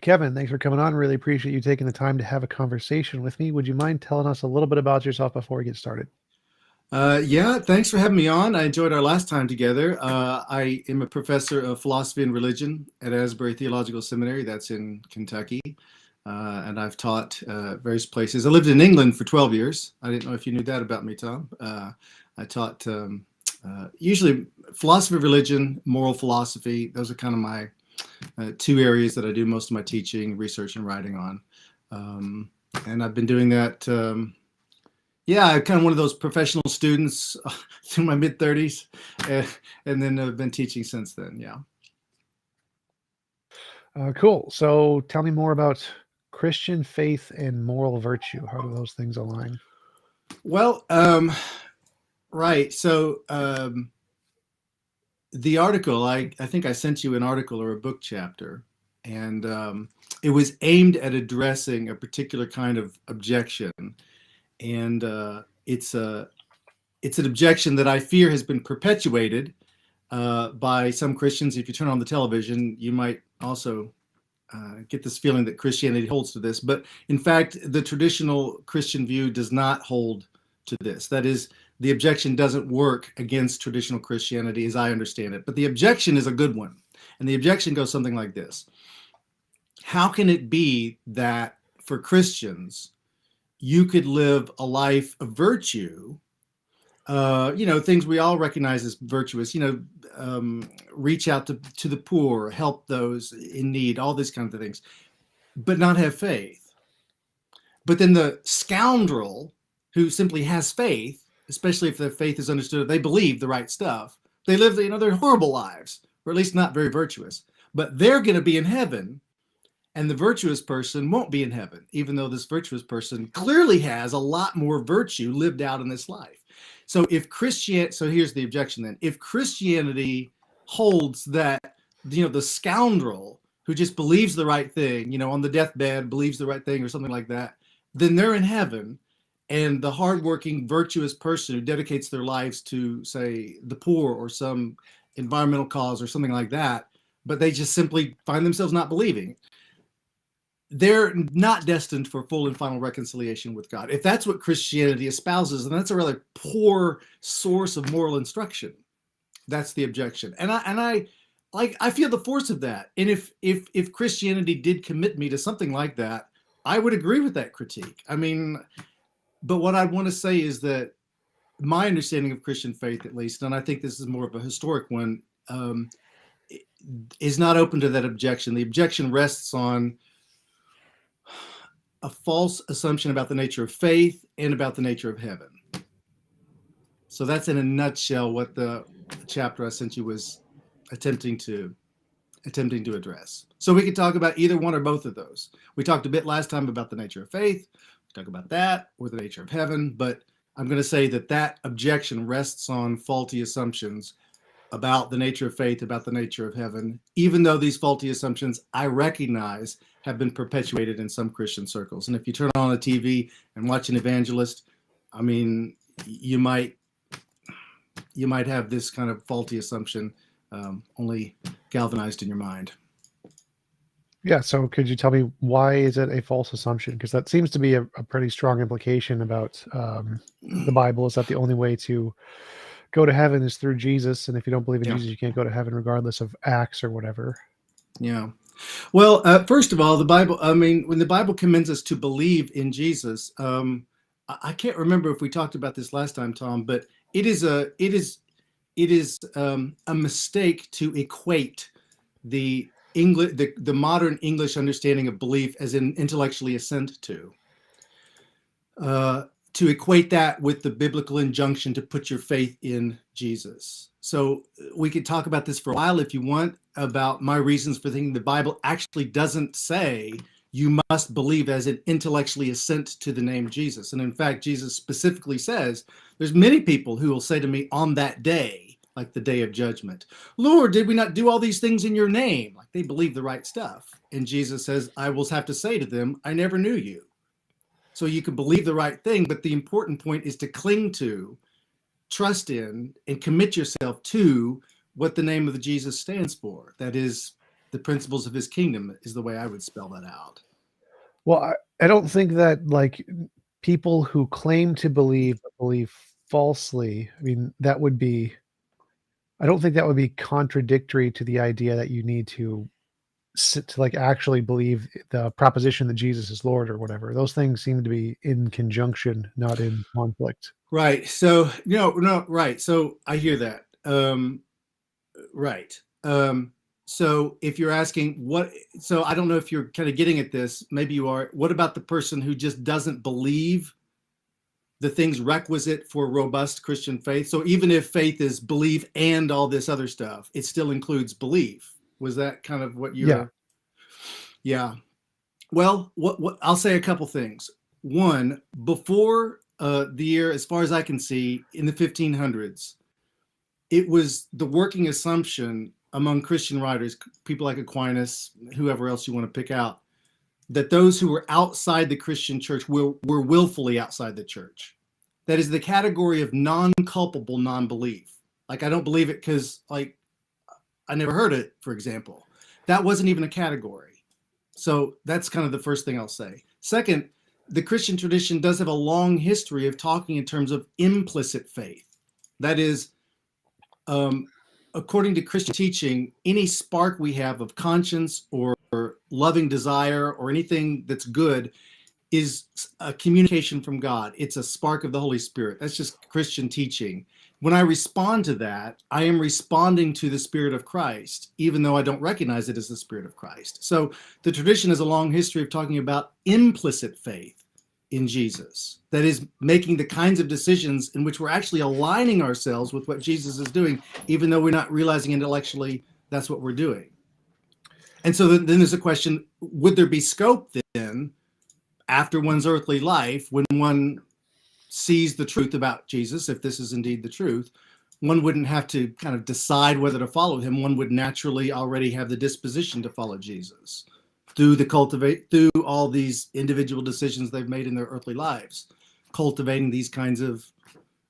Kevin, thanks for coming on. Really appreciate you taking the time to have a conversation with me. Would you mind telling us a little bit about yourself before we get started? Yeah, thanks for having me on. I enjoyed our last time together. I am a professor of philosophy and religion at Asbury Theological Seminary, that's in Kentucky. And I've taught various places. I lived in England for 12 years. I didn't know if you knew that about me, Tom. I taught usually philosophy of religion, moral philosophy. Those are kind of my two areas that I do most of my teaching, research, and writing on. And I've been doing that, I'm kind of one of those professional students through my mid-30s, and then I've been teaching since then, yeah. Cool. So tell me more about Christian faith and moral virtue. How do those things align? Well, right. So the article, I think I sent you an article or a book chapter, and it was aimed at addressing a particular kind of objection. And it's an objection that I fear has been perpetuated by some Christians. If you turn on the television, you might also get this feeling that Christianity holds to this. But in fact, the traditional Christian view does not hold to this. That is, the objection doesn't work against traditional Christianity as I understand it. But the objection is a good one. And the objection goes something like this. How can it be that for Christians, you could live a life of virtue, things we all recognize as virtuous, reach out to the poor, help those in need, all these kinds of things, but not have faith? But then the scoundrel who simply has faith, especially if their faith is understood, they believe the right stuff, they live, their horrible lives, or at least not very virtuous, but they're going to be in heaven. And the virtuous person won't be in heaven, even though this virtuous person clearly has a lot more virtue lived out in this life. So so here's the objection then. If Christianity holds that, the scoundrel who just believes the right thing, on the deathbed, believes the right thing or something like that, then they're in heaven. And the hardworking, virtuous person who dedicates their lives to, say, the poor or some environmental cause or something like that, but they just simply find themselves not believing, they're not destined for full and final reconciliation with God. If that's what Christianity espouses, then that's a rather poor source of moral instruction. That's the objection. And I feel the force of that. And if Christianity did commit me to something like that, I would agree with that critique. But what I want to say is that my understanding of Christian faith, at least, and I think this is more of a historic one, is not open to that objection. The objection rests on a false assumption about the nature of faith and about the nature of heaven. So that's in a nutshell what the chapter I sent you was attempting to address. So we could talk about either one or both of those. We talked a bit last time about the nature of faith. We talk about that or the nature of heaven, but I'm going to say that objection rests on faulty assumptions about the nature of faith, about the nature of heaven, even though these faulty assumptions, I recognize, have been perpetuated in some Christian circles. And if you turn on a TV and watch an evangelist, you might have this kind of faulty assumption only galvanized in your mind. Yeah, so could you tell me, why is it a false assumption? Because that seems to be a pretty strong implication about the Bible, is that the only way to go to heaven is through Jesus, and if you don't believe in Jesus, you can't go to heaven regardless of acts or whatever. Yeah. Well, first of all, the Bible, when the Bible commends us to believe in Jesus, I can't remember if we talked about this last time, Tom, but it is a mistake to equate the modern English understanding of belief as in intellectually assent to equate that with the biblical injunction to put your faith in Jesus. So we could talk about this for a while if you want, about my reasons for thinking the Bible actually doesn't say you must believe as an intellectually assent to the name Jesus. And in fact, Jesus specifically says, there's many people who will say to me on that day, like the day of judgment, Lord, did we not do all these things in your name? Like they believe the right stuff. And Jesus says, I will have to say to them, I never knew you. So you can believe the right thing, but the important point is to cling to trust in and commit yourself to what the name of the Jesus stands for. That is the principles of his kingdom, is the way I would spell that out. Well, I don't think that like people who claim to believe falsely. I mean, that would be. I don't think that would be contradictory to the idea that you need to like actually believe the proposition that Jesus is Lord or whatever. Those things seem to be in conjunction, not in conflict. Right. So no, right. So I hear that. Right. So if you're asking so I don't know if you're kind of getting at this, maybe you are. What about the person who just doesn't believe the things requisite for robust Christian faith? So even if faith is belief and all this other stuff, it still includes belief. Was that kind of what Yeah. you're? Yeah. Well, what I'll say a couple things. One, before the year, as far as I can see, in the 1500s, it was the working assumption among Christian writers, people like Aquinas, whoever else you want to pick out, that those who were outside the Christian church were willfully outside the church. That is the category of non-culpable non-belief. Like, I don't believe it because, like, I never heard it, for example. That wasn't even a category. So that's kind of the first thing I'll say. Second, the Christian tradition does have a long history of talking in terms of implicit faith. That is, according to Christian teaching, any spark we have of conscience or loving desire or anything that's good is a communication from God. It's a spark of the Holy Spirit. That's just Christian teaching. When I respond to that, I am responding to the Spirit of Christ, even though I don't recognize it as the Spirit of Christ. So the tradition has a long history of talking about implicit faith in Jesus. That is, making the kinds of decisions in which we're actually aligning ourselves with what Jesus is doing, even though we're not realizing intellectually that's what we're doing. And so then there's a question, would there be scope then after one's earthly life, when one sees the truth about Jesus, if this is indeed the truth, one wouldn't have to kind of decide whether to follow him. One would naturally already have the disposition to follow Jesus through all these individual decisions they've made in their earthly lives, cultivating these kinds of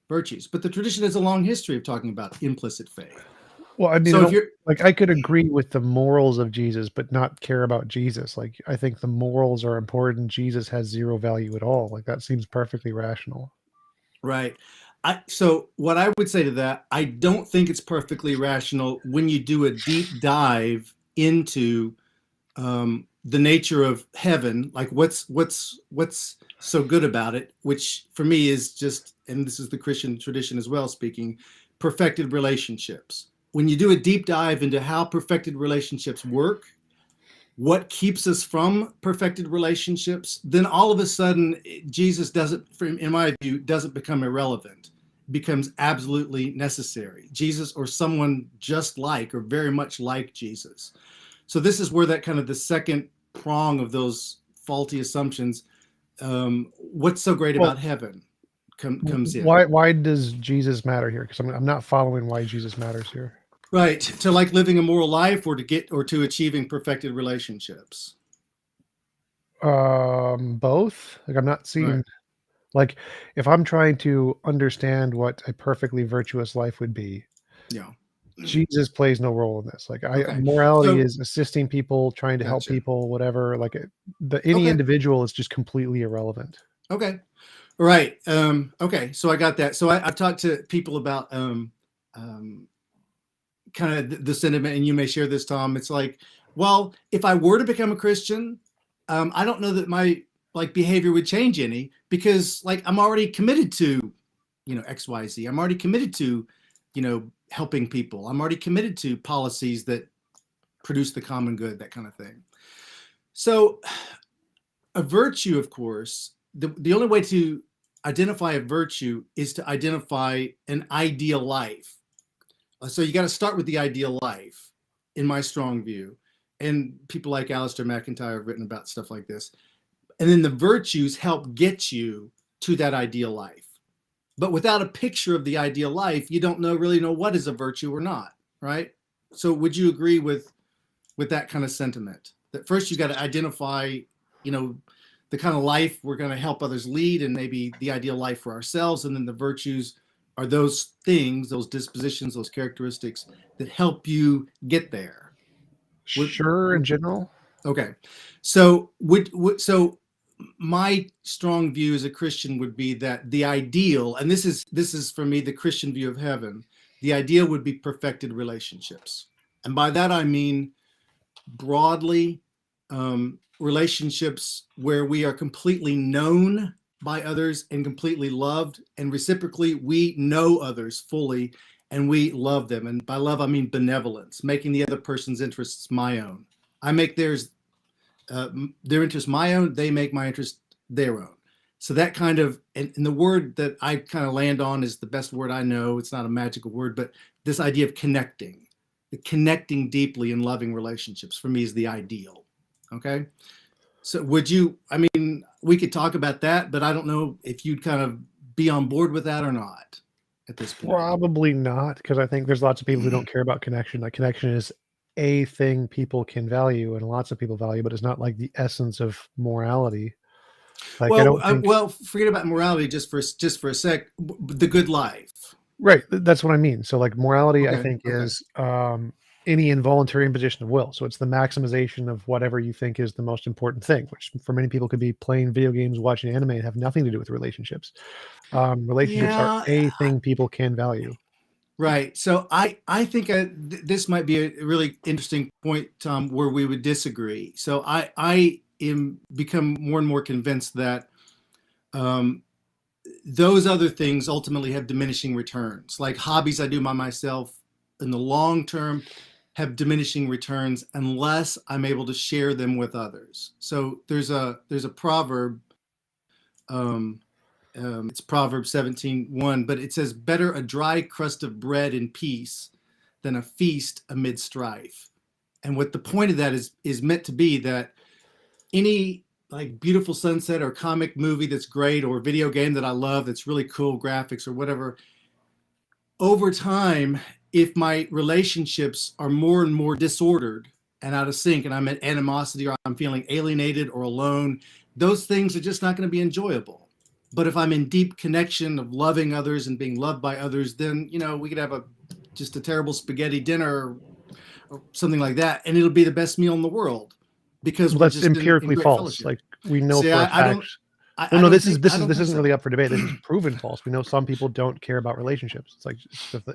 virtues. But the tradition has a long history of talking about implicit faith. Well, I mean, So if you're like I could agree with the morals of Jesus, but not care about Jesus. Like I think the morals are important. Jesus has zero value at all. Like that seems perfectly rational. right. So what I would say to that, I don't think it's perfectly rational when you do a deep dive into the nature of heaven, like what's so good about it, which for me is just, and this is the Christian tradition as well speaking, perfected relationships. When you do a deep dive into how perfected relationships work, what keeps us from perfected relationships, then all of a sudden Jesus doesn't, in my view, doesn't become irrelevant. It becomes absolutely necessary. Jesus or someone just like or very much like Jesus. So this is where that kind of the second prong of those faulty assumptions, what's so great about heaven comes in. Why does Jesus matter here? Because I'm not following why Jesus matters here. Right. To like living a moral life or to achieving perfected relationships. Both. Like I'm not seeing Right. like if I'm trying to understand what a perfectly virtuous life would be, Yeah. Jesus plays no role in this. Like Okay. morality So is assisting people, trying to help gotcha. people, whatever. Like any Okay. individual is just completely irrelevant. Okay. Right. Okay. So I got that. So I've talked to people about kind of the sentiment, and you may share this, Tom. It's like, well, if I were to become a Christian, I don't know that my like behavior would change any, because like I'm already committed to, XYZ. I'm already committed to, helping people. I'm already committed to policies that produce the common good, that kind of thing. So a virtue, of course, the only way to identify a virtue is to identify an ideal life. So you got to start with the ideal life, in my strong view. And people like Alistair McIntyre have written about stuff like this. And then the virtues help get you to that ideal life. But without a picture of the ideal life, you don't really know what is a virtue or not, right? So would you agree with that kind of sentiment? That first you got to identify, the kind of life we're going to help others lead, and maybe the ideal life for ourselves, and then the virtues are those things, those dispositions, those characteristics that help you get there. Sure, in general. Okay, so so my strong view as a Christian would be that the ideal, and this is for me the Christian view of heaven, the ideal would be perfected relationships, and by that I mean broadly relationships where we are completely known by others and completely loved, and reciprocally we know others fully and we love them. And by love I mean benevolence, making the other person's interests my own. I make their interest my own, they make my interest their own. So that kind of, and the word that I kind of land on is the best word I know. It's not a magical word, but this idea of connecting, the connecting deeply in loving relationships for me is the ideal. Okay. So would you, I mean, we could talk about that, but I don't know if you'd kind of be on board with that or not at this point. Probably not, because I think there's lots of people who don't care about connection. Like, connection is a thing people can value and lots of people value, but it's not like the essence of morality. Like, I don't think. Well, forget about morality just for a sec. The good life. Right. That's what I mean. So, like, morality, I Okay, think, okay. is any involuntary imposition of will. So it's the maximization of whatever you think is the most important thing, which for many people could be playing video games, watching anime, and have nothing to do with relationships. Relationships are Yeah, a thing people can value. right. So I think this might be a really interesting point, Tom, where we would disagree. So I am become more and more convinced that um, those other things ultimately have diminishing returns. Like hobbies I do by myself in the long term have diminishing returns unless I'm able to share them with others. So there's a proverb. Um, it's Proverbs 17:1, but it says, "Better a dry crust of bread in peace than a feast amid strife." And what the point of that is meant to be that any like beautiful sunset or comic movie that's great or video game that I love that's really cool graphics or whatever, over time, if my relationships are more and more disordered and out of sync and I'm at animosity or I'm feeling alienated or alone, those things are just not going to be enjoyable. But if I'm in deep connection of loving others and being loved by others, then we could have just a terrible spaghetti dinner or something like that, and it'll be the best meal in the world because Well, we're that's just in empirically great false. fellowship. Like, we know See, for a I fact. don't Well, no, this I don't think isn't so. really up for debate. This is proven false. We know some people don't care about relationships. It's like,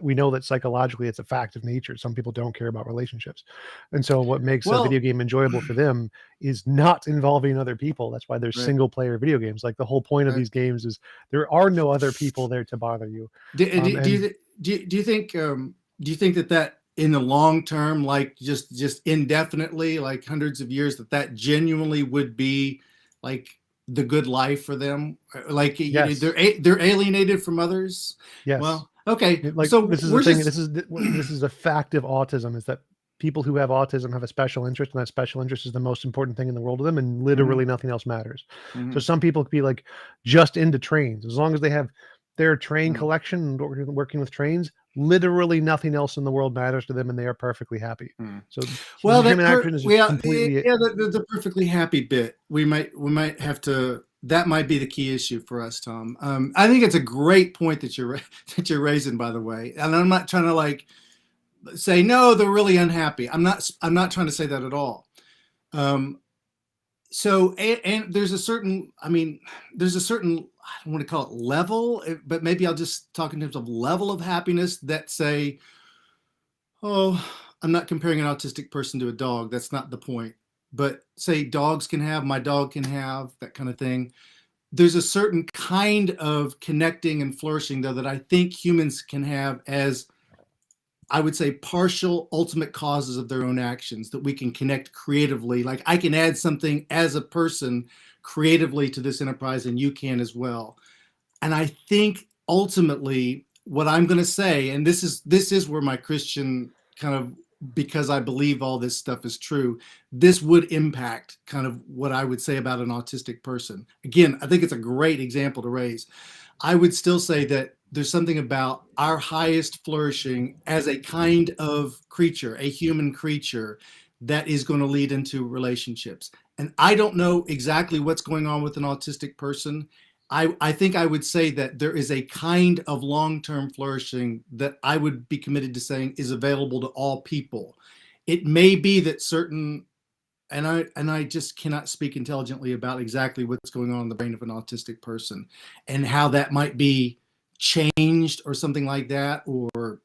we know that psychologically it's a fact of nature. Some people don't care about relationships, and so what makes a video Well, game enjoyable for them is not involving other people. That's why there's right, single player video games. Like, the whole point of right. these games is there are no other people there to bother you. Do And you do you think that in the long term, like just indefinitely, like hundreds of years, that genuinely would be like the good life for them? Like yes, they're alienated from others. yes. Well, okay, Like, so this is the we're thing. just This is a fact of autism, is that people who have autism have a special interest, and that special interest is the most important thing in the world to them, and Mhm, literally nothing else matters. So mhm, some people could be like just into trains, as long as they have their train mhm, collection and working with trains. Literally nothing else in the world matters to them, and they are perfectly happy. mhm. So Well, human action is just yeah, completely. the perfectly happy bit. We might have to. That might be the key issue for us, Tom. I think it's a great point that you're that you're raising, by the way. And I'm not trying to like say no, they're really unhappy. I'm not trying to say that at all. Um, so and there's a certain. I mean, there's a certain. I don't want to call it level, but maybe I'll just talk in terms of level of happiness that say, oh, I'm not comparing an autistic person to a dog. That's not the point. But say dogs can have, my dog can have, that kind of thing. There's a certain kind of connecting and flourishing, though, that I think humans can have as, I would say, partial ultimate causes of their own actions, that we can connect creatively. Like I can add something as a person creatively to this enterprise, and you can as well. And I think ultimately what I'm going to say, and this is where my Christian kind of, because I believe all this stuff is true, this would impact kind of what I would say about an autistic person. Again, I think it's a great example to raise. I would still say that there's something about our highest flourishing as a kind of creature, a human creature, that is going to lead into relationships. And I don't know exactly what's going on with an autistic person, I think I would say that there is a kind of long-term flourishing that I would be committed to saying is available to all people. It may be that certain, and I just cannot speak intelligently about exactly what's going on in the brain of an autistic person and how that might be changed or something like that, or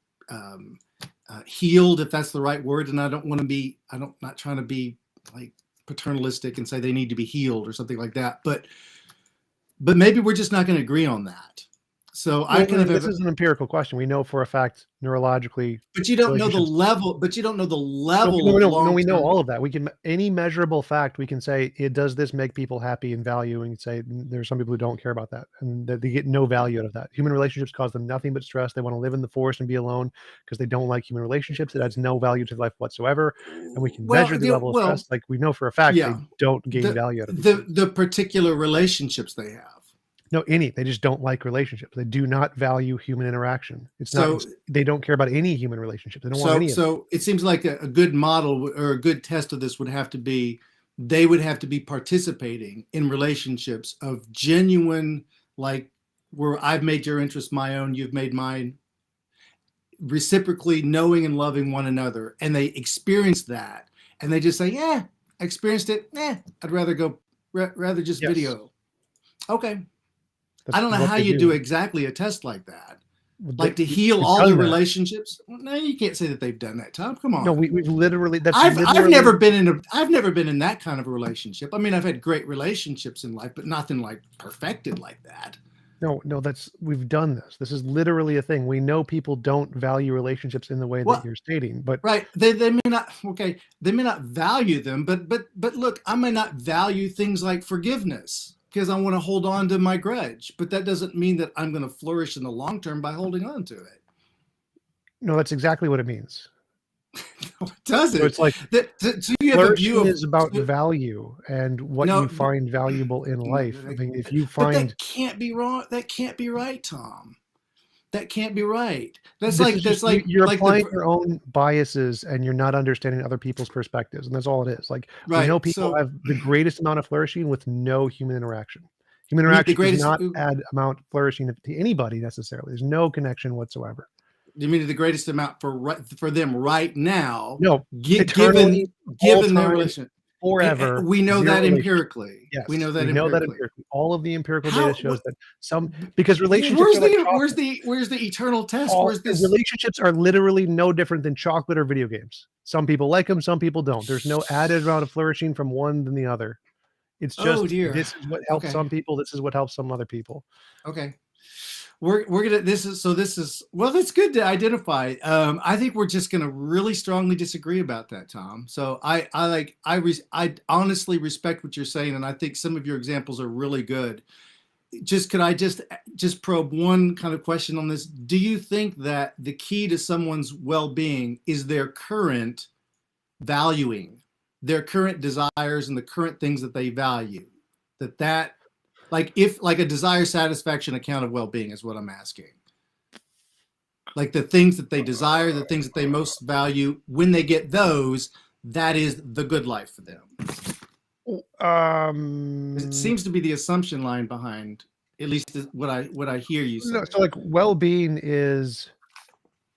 healed, if that's the right word. And I don't want to be, not trying to be like paternalistic and say they need to be healed or something like that, but maybe we're just not going to agree on that. So I kind of this is an empirical question. We know for a fact neurologically, but you don't know the level. But you don't know the level no, of no, we know long-term. all of that. We can any measurable fact. We can say it does this make people happy and value, and say there's some people who don't care about that, and that they get no value out of that. Human relationships cause them nothing but stress. They want to live in the forest and be alone because they don't like human relationships. It adds no value to life whatsoever, and we can measure the level of stress. Like we know for a fact they Yeah, don't gain value out of these things. the particular relationships they have. No, they just don't like relationships. They do not value human interaction. It's So not, they don't care about any human relationship. They don't want any of it. so it seems like a good model or a good test of this would have to be, they would have to be participating in relationships of genuine, like where I've made your interest my own, you've made mine, reciprocally knowing and loving one another, and they experience that, and they just say, yeah, I experienced it. I'd rather just Yes. video. Okay. That's I don't know what how they you do exactly a test like that. Like to heal all the relationships. No, you can't say that they've done that, Tom. Come on. No, we've literally. I've never been in that kind of a relationship. I mean, I've had great relationships in life, but nothing like perfected like that. No, we've done this. This is literally a thing. We know people don't value relationships in the way that you're stating, but right, they may not. Okay, they may not value them, but look, I may not value things like forgiveness because I want to hold on to my grudge, but that doesn't mean that I'm going to flourish in the long term by holding on to it. No, that's exactly what it means. No, it doesn't. So it's like so you have a view of, is about value and what you find valuable in life. I mean, if you find that can't be wrong. That can't be right, Tom. That can't be right. That's you're applying your own biases and you're not understanding other people's perspectives, and that's all it is. Like we know people have the greatest amount of flourishing with no human interaction. Human interaction does not add amount flourishing to anybody necessarily. There's no connection whatsoever. You mean the greatest amount for them right now? No, given their relationship forever. And we know that empirically. Yes, we know that empirically. All of the empirical data shows that because relationships. Where's the eternal test? Relationships are literally no different than chocolate or video games. Some people like them, some people don't. There's no added amount of flourishing from one than the other. It's just this is what helps some people. This is what helps some other people. Okay. We're gonna this is well, that's good to identify. I think we're just gonna really strongly disagree about that, Tom. So I honestly respect what you're saying, and I think some of your examples are really good. Could I just probe one kind of question on this? Do you think that the key to someone's well-being is their current valuing, their current desires, and the current things that they value? That like a desire satisfaction account of well-being is what I'm asking. Like the things that they desire, the things that they most value, when they get those, that is the good life for them. It seems to be the assumption line behind, at least what I hear you say. No, so like well-being is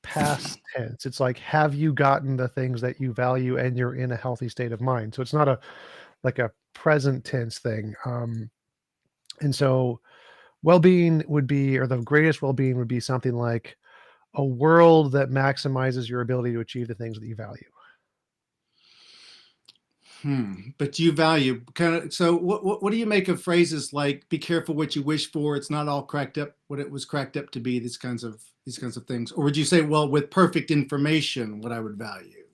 past tense. It's like, have you gotten the things that you value and you're in a healthy state of mind? So it's not a present tense thing. And so well-being would be, or the greatest well-being would be something like a world that maximizes your ability to achieve the things that you value. But you value kind of, so what do you make of phrases like, be careful what you wish for, it's not all cracked up what it was cracked up to be, these kinds of things? Or would you say, well, with perfect information, what I would value?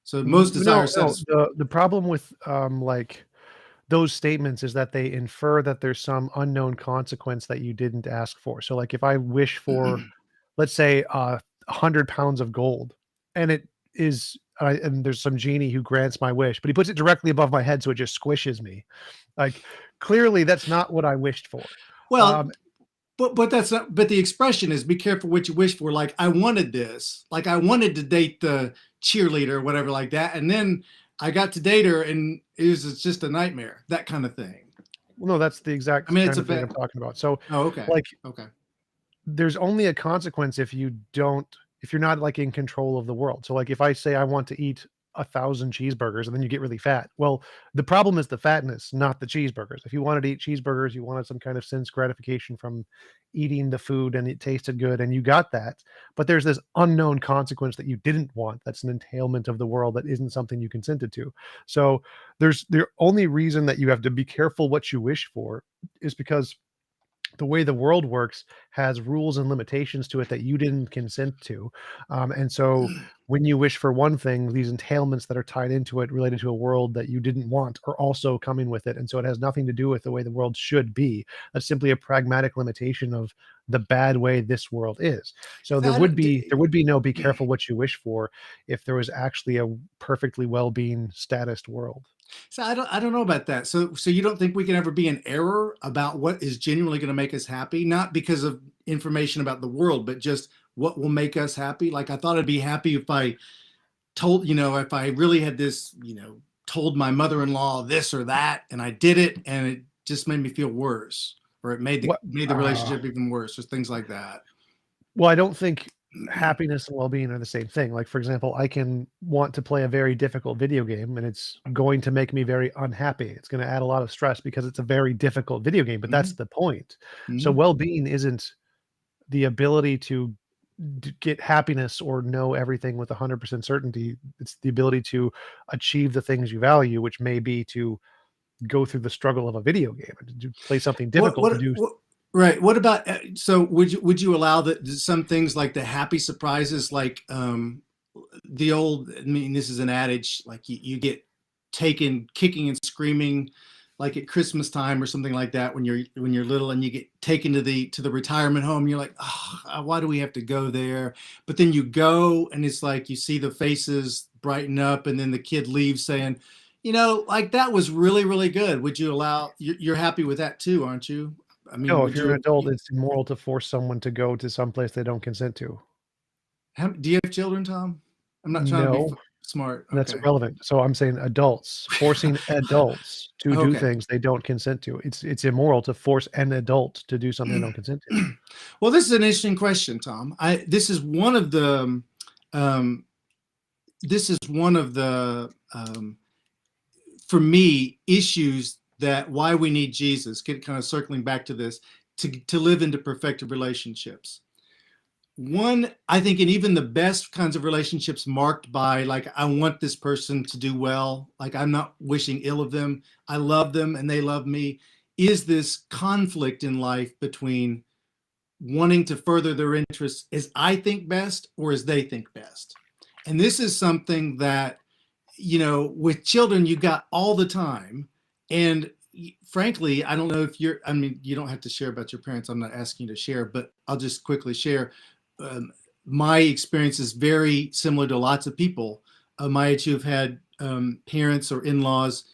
So most desire the problem with like those statements is that they infer that there's some unknown consequence that you didn't ask for. So like if I wish for, let's say 100 pounds of gold, and it is, and there's some genie who grants my wish, but he puts it directly above my head. So it just squishes me. Like clearly that's not what I wished for. Well, but that's not, but the expression is be careful what you wish for. Like I wanted this, like I wanted to date the cheerleader or whatever like that. And then I got to date her and it's just a nightmare, that kind of thing. Well, no, that's the I exact mean, it's kind a of thing bit. I'm talking about. So, Oh, okay. like, Okay. there's only a consequence if you're not like in control of the world. So like if I say I want to eat 1,000 cheeseburgers and then you get really fat. Well, the problem is the fatness, not the cheeseburgers. If you wanted to eat cheeseburgers, you wanted some kind of sense gratification from eating the food and it tasted good and you got that. But there's this unknown consequence that you didn't want. That's an entailment of the world that isn't something you consented to. So there's the only reason that you have to be careful what you wish for is because the way the world works has rules and limitations to it that you didn't consent to. And so when you wish for one thing, these entailments that are tied into it related to a world that you didn't want are also coming with it. And so it has nothing to do with the way the world should be. That's simply a pragmatic limitation of the bad way this world is. So So there I would don't. be there would be no be careful what you wish for if there was actually a perfectly well-being statist world. So I don't know about that. So you don't think we can ever be in error about what is genuinely going to make us happy, not because of information about the world, but just what will make us happy? Like I thought I'd be happy if I told, if I really had this, told my mother-in-law this or that, and I did it, and it just made me feel worse, or it made the What made the relationship even worse, or things like that. Well, I don't think happiness and well-being are the same thing. Like, for example, I can want to play a very difficult video game and it's going to make me very unhappy. It's going to add a lot of stress because it's a very difficult video game, but that's Mhm, the point. So mhm. well-being isn't the ability to get happiness or know everything with 100% certainty. It's the ability to achieve the things you value, which may be to go through the struggle of a video game and to play something What difficult to what do. what right. What about so would you allow that some things like the happy surprises, like the old, I mean, this is an adage, like you get taken kicking and screaming like at Christmas time or something like that when you're little, and you get taken to the retirement home. You're like, oh, why do we have to go there? But then you go and it's like you see the faces brighten up, and then the kid leaves saying, like that was really, really good. Would you allow, you're happy with that too, aren't you? I mean, No, if would you're an you, adult, it's immoral to force someone to go to some place they don't consent to. do you have children, Tom? I'm not trying to be No, smart. that's Okay. irrelevant. So I'm saying adults, forcing adults to do Okay. things they don't consent to. It's immoral to force an adult to do something they don't consent to. Well, this is an interesting question, Tom. This is one of the um, this is one of the for me issues that why we need Jesus. Kind of circling back to this, to live into perfected relationships. One, I think, in even the best kinds of relationships marked by, like, I want this person to do well, like I'm not wishing ill of them, I love them and they love me, is this conflict in life between wanting to further their interests as I think best or as they think best. And this is something that, with children, you got all the time. And frankly, I don't know if I mean, you don't have to share about your parents. I'm not asking you to share, but I'll just quickly share. Um, my experience is very similar to lots of people my age who've had parents or in-laws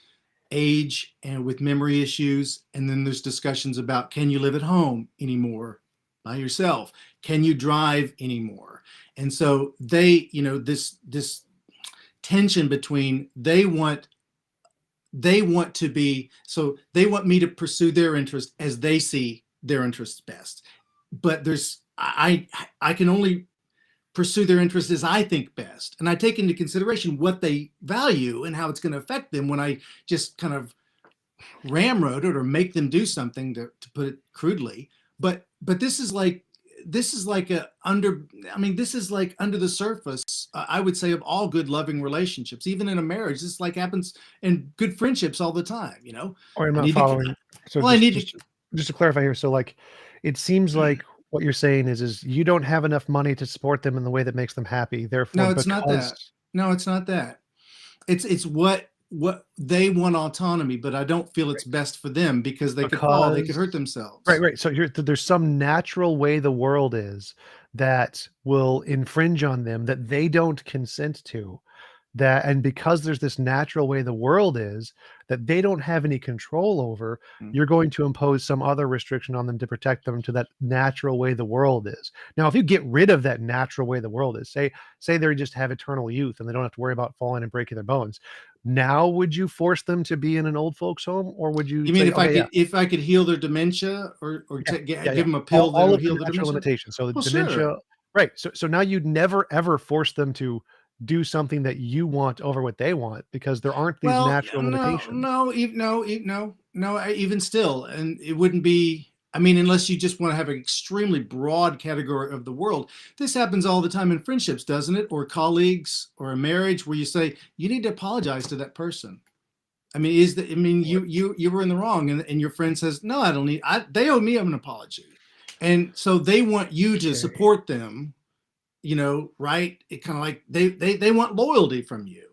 age and with memory issues. And then there's discussions about, can you live at home anymore by yourself? Can you drive anymore? And so they, this tension between they want to be, so they want me to pursue their interest as they see their interests best. But I can only pursue their interests as I think best. And I take into consideration what they value and how it's going to affect them when I just kind of ramrod it or make them do something, to put it crudely. But this is like a under I mean, this is like under the surface, I would say, of all good loving relationships. Even in a marriage, this like happens in good friendships all the time. Or I'm I not need to following. So well I just need just just to clarify here, so like it seems to like what you're saying is you don't have enough money to support them in the way that makes them happy. Therefore, No, it's not that. because No, it's not that. It's what they want, autonomy, but I don't feel it's best for them because they could fall, they could hurt because right, themselves. right. So there's some natural way the world is that will infringe on them that they don't consent to, that, and because there's this natural way the world is that they don't have any control over, you're going to impose some other restriction on them to protect them to that natural way the world is. Now, if you get rid of that natural way the world is, say they just have eternal youth and they don't have to worry about falling and breaking their bones. Now, would you force them to be in an old folks home, or would you You mean say, okay, yeah, if I could heal their dementia or yeah, yeah, give yeah, them a pill all that'll of the heal the natural dementia? limitations. So the Well, dementia, sure. right? So now you'd never ever force them to do something that you want over what they want, because there aren't these Well, natural limitations. even still, and it wouldn't be. I mean, unless you just want to have an extremely broad category of the world. This happens all the time in friendships, doesn't it? Or colleagues, or a marriage, where you say you need to apologize to that person. I mean, you were in the wrong, and your friend says, no, I don't need. They owe me an apology, and so they want you to Okay. support them, right? It kind of like they want loyalty from you.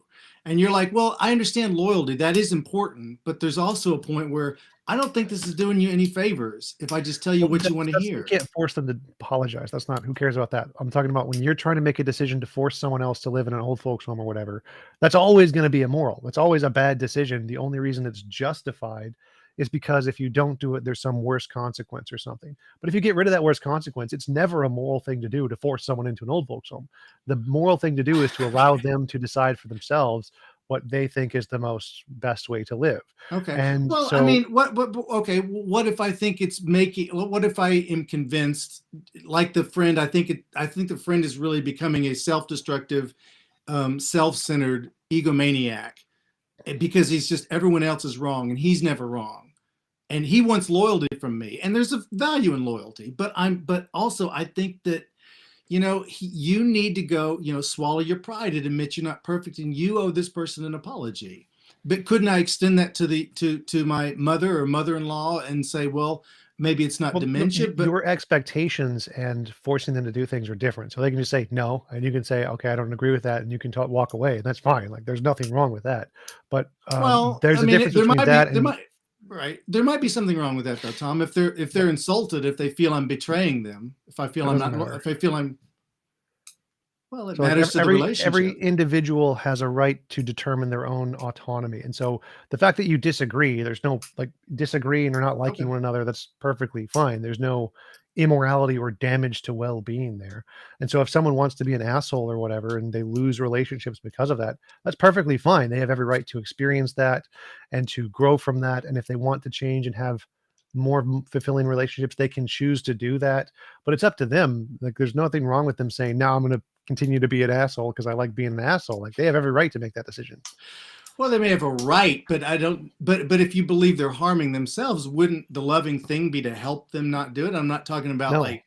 And you're like, well, I understand loyalty. That is important. But there's also a point where I don't think this is doing you any favors if I just tell you Well, what you want to you hear. can't force them to apologize. That's not, who cares about that? I'm talking about when you're trying to make a decision to force someone else to live in an old folks home or whatever. That's always going to be immoral. That's always a bad decision. The only reason it's justified is because if you don't do it, there's some worse consequence or something. But if you get rid of that worse consequence, it's never a moral thing to do to force someone into an old folks home. The moral thing to do is to allow them to decide for themselves what they think is the most best way to live. Okay. And Well, I so, mean, okay. What if I think it's making, what if I am convinced, like the friend, I think the friend is really becoming a self-destructive, self-centered egomaniac because he's just, everyone else is wrong and he's never wrong. And he wants loyalty from me. And there's a value in loyalty, but also I think that, you need to go, swallow your pride and admit you're not perfect and you owe this person an apology. But couldn't I extend that to my mother or mother-in-law and say, well, maybe it's not well, no, dementia, but your expectations and forcing them to do things are different. So they can just say no, and you can say, okay, I don't agree with that, and you can walk away, and that's fine. Like, there's nothing wrong with that. But well, I there's a mean, difference between that there and, might, right, there might be something wrong with that though, Tom. If they're insulted, if they feel I'm betraying them, if I feel that I'm doesn't not, matter. if I feel I'm, well, it So like matters to the every relationship. individual has a right to determine their own autonomy. And so the fact that you disagree, there's no like disagreeing or not Okay. liking one another, that's perfectly fine. There's no immorality or damage to well-being there. And so if someone wants to be an asshole or whatever and they lose relationships because of that, that's perfectly fine. They have every right to experience that and to grow from that. And if they want to change and have more fulfilling relationships, they can choose to do that. But it's up to them. Like, there's nothing wrong with them saying, now I'm going to continue to be an asshole because I like being an asshole. Like, they have every right to make that decision. Well, they may have a right, but I don't. But if you believe they're harming themselves, wouldn't the loving thing be to help them not do it? I'm not talking about No, like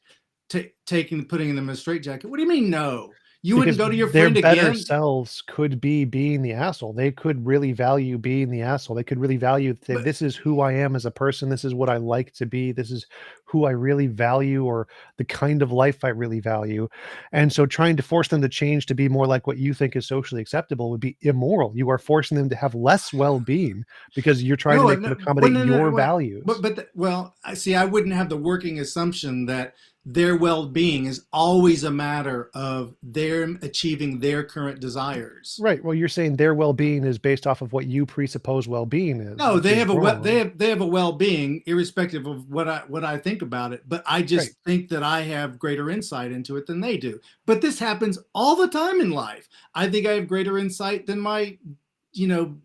putting them in a straitjacket. What do you mean no? You wouldn't because go to your their friend better again? selves could be being the asshole. They could really value being the asshole. They could really value, say, But this is who I am as a person. This is what I like to be. This is who I really value, or the kind of life I really value. And so trying to force them to change to be more like what you think is socially acceptable would be immoral. You are forcing them to have less well-being because you're trying to no, make them no, well, accommodate no, no, your no, values. well, I see. I wouldn't have the working assumption that their well-being is always a matter of them achieving their current desires. Right. Well, you're saying their well-being is based off of what you presuppose well-being is, No, which they is have wrong. they have a well-being irrespective of what I think about it, but I Right. just think that I have greater insight into it than they do. But this happens all the time in life. I think I have greater insight than my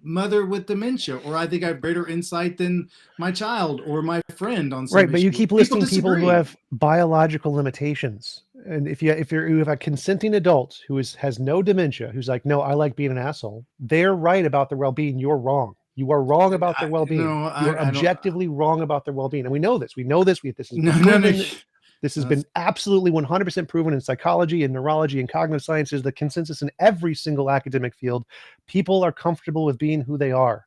mother with dementia, or I think I have greater insight than my child or my friend on some Right, but you issue. keep People listing people who disagree. have biological limitations. And you have a consenting adult who has no dementia, who's like, no, I like being an asshole. They're right about their well-being. You're wrong. You are wrong about their well-being. No, You are I don't. objectively wrong about their well-being. And we know this. We know this. This has No, been no, no. proven. This has been absolutely 100% proven in psychology and neurology and cognitive sciences, the consensus in every single academic field. People are comfortable with being who they are,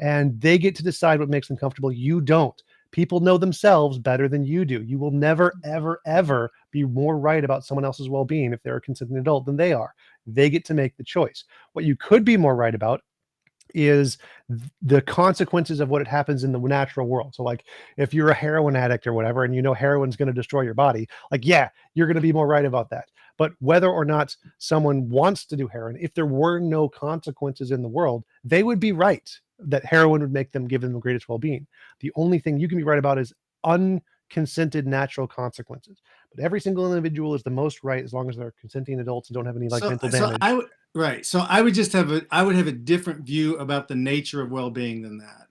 and they get to decide what makes them comfortable. You don't. People know themselves better than you do. You will never, ever, ever be more right about someone else's well-being if they're a consenting adult than they are. They get to make the choice. What you could be more right about is the consequences of what happens in the natural world. So like if you're a heroin addict or whatever, and you know heroin's going to destroy your body, like, yeah, you're going to be more right about that. But whether or not someone wants to do heroin, if there were no consequences in the world, they would be right that heroin would make them, give them the greatest well-being. The only thing you can be right about is unconsented natural consequences. But every single individual is the most right as long as they're consenting adults and don't have any like mental damage. So I would just have a different view about the nature of well-being than that.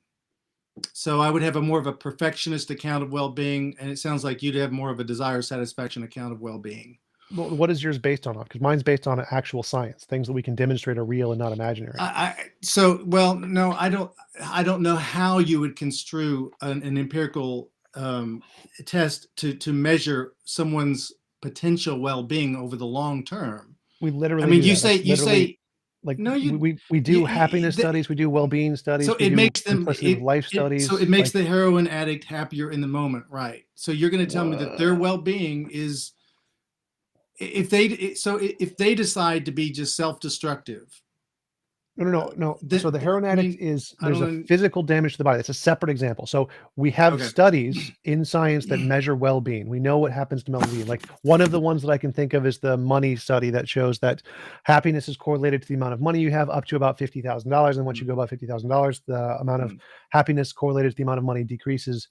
So I would have a more of a perfectionist account of well-being, and it sounds like you'd have more of a desire satisfaction account of well-being. Well, what is yours based on? Because mine's based on actual science, things that we can demonstrate are real and not imaginary. No, I don't know how you would construe an empirical test to measure someone's potential well-being over the long term. We literally. I mean, you say like no, we do happiness studies, we do well-being studies. So it makes them life studies. So it makes the heroin addict happier in the moment, right? So you're going to tell me that their well-being is, if they decide to be just self-destructive. No. So the heroin addict there's a physical damage to the body. That's a separate example. So we have studies in science that measure well-being. We know what happens to well-being. Like one of the ones that I can think of is the money study that shows that happiness is correlated to the amount of money you have up to about $50,000. And once you go above $50,000, the amount of happiness correlated to the amount of money decreases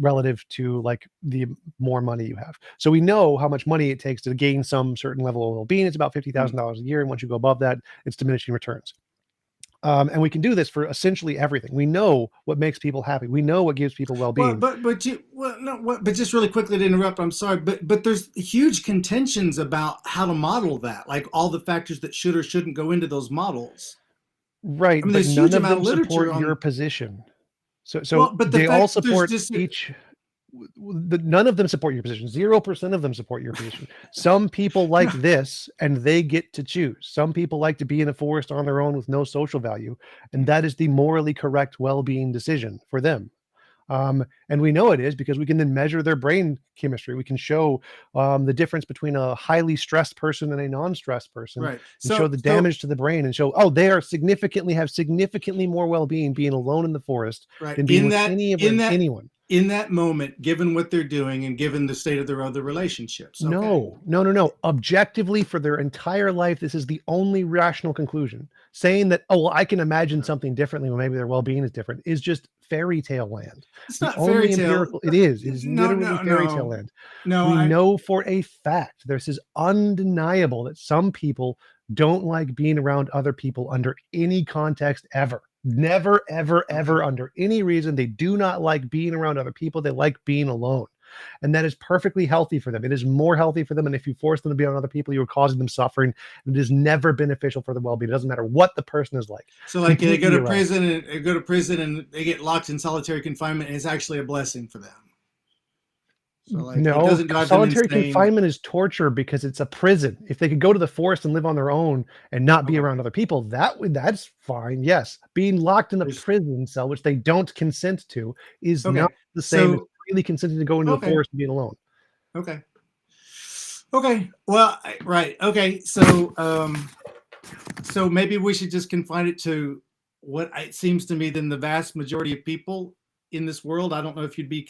relative to like the more money you have. So we know how much money it takes to gain some certain level of well-being. It's about $50,000 a year. And once you go above that, it's diminishing returns. And we can do this for essentially everything. We know what makes people happy. We know what gives people well-being. But just really quickly to interrupt, I'm sorry, but there's huge contentions about how to model that, like all the factors that should or shouldn't go into those models. Right, I mean, but none of them support your position. But they all support each. None of them support your position. 0% of them support your position. Some people like this, and they get to choose. Some people like to be in a forest on their own with no social value, and that is the morally correct well-being decision for them. And we know it is because we can then measure their brain chemistry. We can show the difference between a highly stressed person and a non-stressed person, right? And show the damage to the brain, and show they are have significantly more well-being being alone in the forest than being with anyone. In that moment, given what they're doing and given the state of their other relationships. Okay. No. Objectively, for their entire life, this is the only rational conclusion. Saying that, I can imagine something differently when maybe their well-being is different is just fairy tale land. It's not fairy tale. It is literally fairy tale land. We know for a fact, this is undeniable that some people don't like being around other people under any context ever. Never, ever, ever, under any reason. They do not like being around other people. They like being alone. And that is perfectly healthy for them. It is more healthy for them. And if you force them to be around other people, you're causing them suffering. It is never beneficial for their well-being. It doesn't matter what the person is like. So like they go to prison and they get locked in solitary confinement, and it's actually a blessing for them. So like, no, solitary confinement is torture because it's a prison. If they could go to the forest and live on their own and not be around other people, that's fine. Yes, being locked in a prison cell, which they don't consent to, is not the same as really consenting to go into the forest and being alone. Okay. Well, right. Okay. So maybe we should just confine it to what it seems to me then the vast majority of people in this world. I don't know if you'd be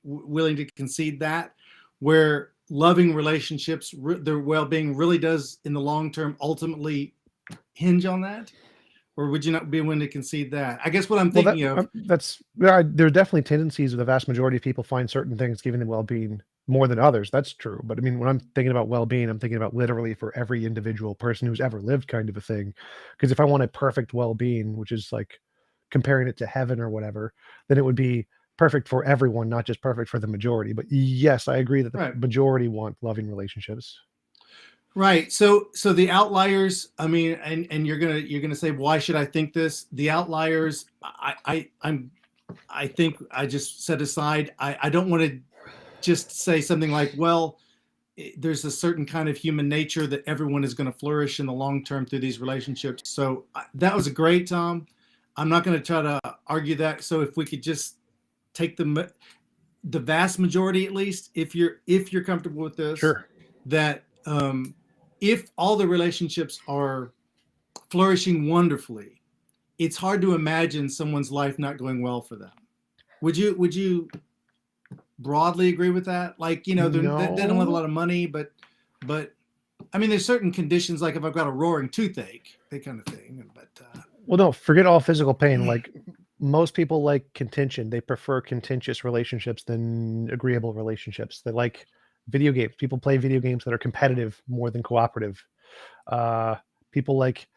willing to concede that, where loving relationships, their well-being really does in the long term ultimately hinge on that, or would you not be willing to concede that? I guess what I'm thinking there are definitely tendencies of the vast majority of people find certain things giving them well-being more than others. That's true. But I mean, when I'm thinking about well-being, I'm thinking about literally for every individual person who's ever lived, kind of a thing. Because if I want a perfect well-being, which is like comparing it to heaven or whatever, then it would be perfect for everyone, not just perfect for the majority. But yes, I agree that the majority want loving relationships. Right. So the outliers, I mean, and you're gonna say, why should I think this? The outliers, I think I just set aside. I don't want to just say something like, well, there's a certain kind of human nature that everyone is going to flourish in the long term through these relationships. So that was great, Tom. I'm not going to try to argue that. So if we could just take the vast majority, at least, if you're comfortable with this, sure, that if all the relationships are flourishing wonderfully, it's hard to imagine someone's life not going well for them. Would you broadly agree with that? Like, they don't have a No. lot of money, but I mean, there's certain conditions, like if I've got a roaring toothache, that kind of thing. But Well, no, forget all physical pain. Like most people like contention. They prefer contentious relationships than agreeable relationships. They like video games. People play video games that are competitive more than cooperative. Uh, People like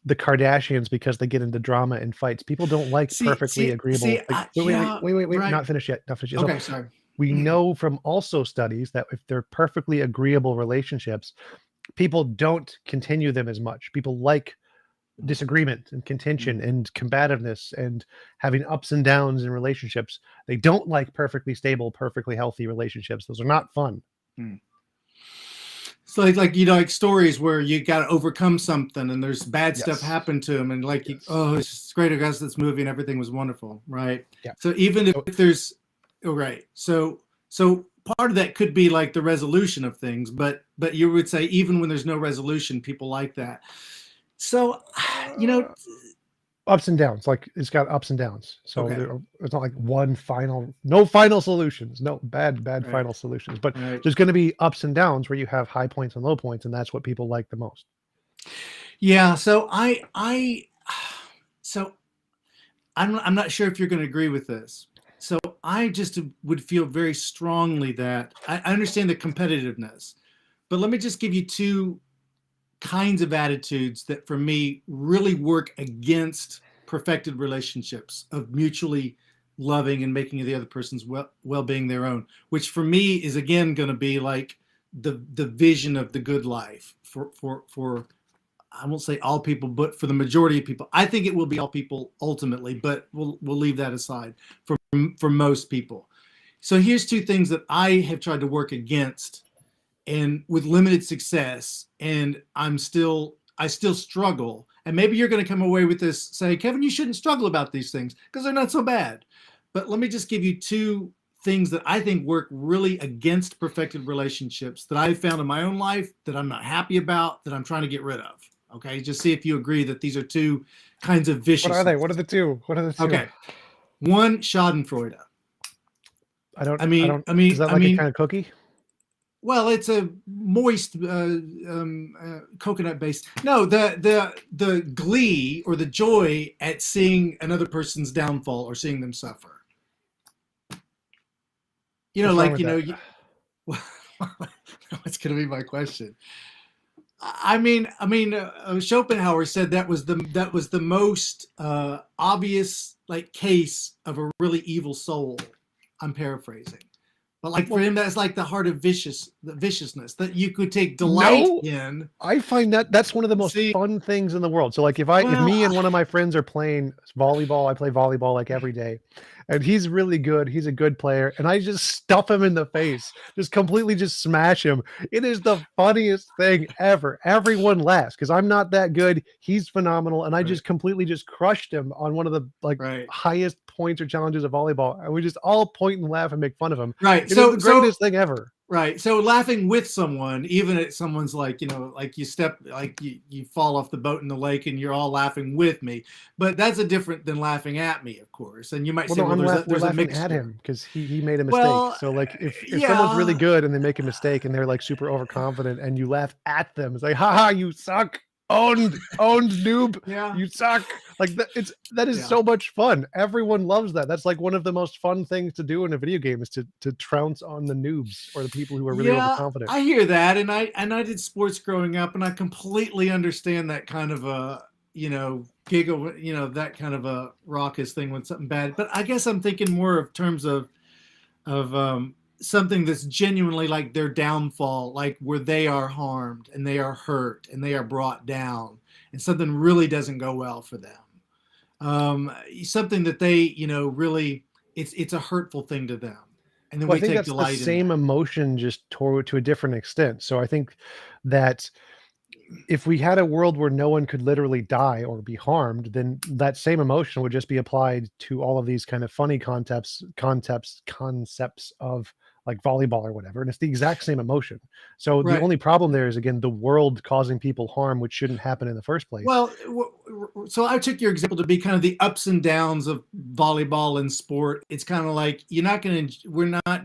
the Kardashians because they get into drama and fights. People don't like perfectly agreeable. Like, yeah, wait, right. not finished yet. Not finished yet. So Okay, sorry. we know from also studies that if they're perfectly agreeable relationships, people don't continue them as much. People like disagreement and contention and combativeness and having ups and downs in relationships. They don't like perfectly stable, perfectly healthy relationships. Those are not fun. So like stories where you got to overcome something and there's bad stuff Yes. happened to them, and like Yes. it's great. I guess this movie and everything was wonderful, right? Yeah. So even if there's right, so part of that could be like the resolution of things, but you would say even when there's no resolution, people like that. So Ups and downs. Like it's got ups and downs. So okay. it's not like no final solutions, no bad Right. final solutions, but Right. there's going to be ups and downs where you have high points and low points, and that's what people like the most. Yeah. So so I'm not sure if you're going to agree with this. So I just would feel very strongly that I understand the competitiveness, but let me just give you two kinds of attitudes that for me really work against perfected relationships of mutually loving and making the other person's well-being their own, which for me is again going to be like the vision of the good life for I won't say all people, but for the majority of people. I think it will be all people ultimately, but we'll leave that aside for most people. So here's two things that I have tried to work against, and with limited success, and I still struggle. And maybe you're going to come away with this, say, Kevin, you shouldn't struggle about these things because they're not so bad. But let me just give you two things that I think work really against perfected relationships that I've found in my own life that I'm not happy about, that I'm trying to get rid of. Okay, just see if you agree that these are two kinds of viciousness. What are they? What are the two? Okay, one, Schadenfreude. I mean, is that like a kind of cookie? Well, it's a moist coconut based. No, the glee or the joy at seeing another person's downfall or seeing them suffer. What's Like what's going to be my question? I mean, Schopenhauer said that was the most obvious like case of a really evil soul. I'm paraphrasing. But like for him, that's like the heart of the viciousness that you could take delight in. I find that's one of the most fun things in the world. So like if me and one of my friends are playing volleyball, I play volleyball like every day, and he's really good. He's a good player, and I just stuff him in the face, just completely just smash him. It is the funniest thing ever. Everyone laughs because I'm not that good. He's phenomenal, and I just completely just crushed him on one of the highest points or challenges of volleyball, and we just all point and laugh and make fun of him. Right. It is the greatest thing ever. Right. So laughing with someone, even at someone's like, like you step, like you fall off the boat in the lake and you're all laughing with me. But that's a different than laughing at me, of course. And you might say, there's a mixture. At him because he made a mistake. So like if someone's really good and they make a mistake and they're like super overconfident and you laugh at them, it's like, haha, you suck. Owned noob. Yeah. You suck. Like that is so much fun. Everyone loves that. That's like one of the most fun things to do in a video game is to trounce on the noobs or the people who are really overconfident. I hear that, and I did sports growing up, and I completely understand that kind of a giggle, that kind of a raucous thing when something bad. But I guess I'm thinking more of terms of something that's genuinely like their downfall, like where they are harmed and they are hurt and they are brought down and something really doesn't go well for them. Something that they, really, it's a hurtful thing to them. And then we take delight in the same emotion, just to a different extent. So I think that if we had a world where no one could literally die or be harmed, then that same emotion would just be applied to all of these kind of funny concepts of like volleyball or whatever. And it's the exact same emotion. So the only problem there is, again, the world causing people harm, which shouldn't happen in the first place. Well, so I took your example to be kind of the ups and downs of volleyball and sport. It's kind of like we're not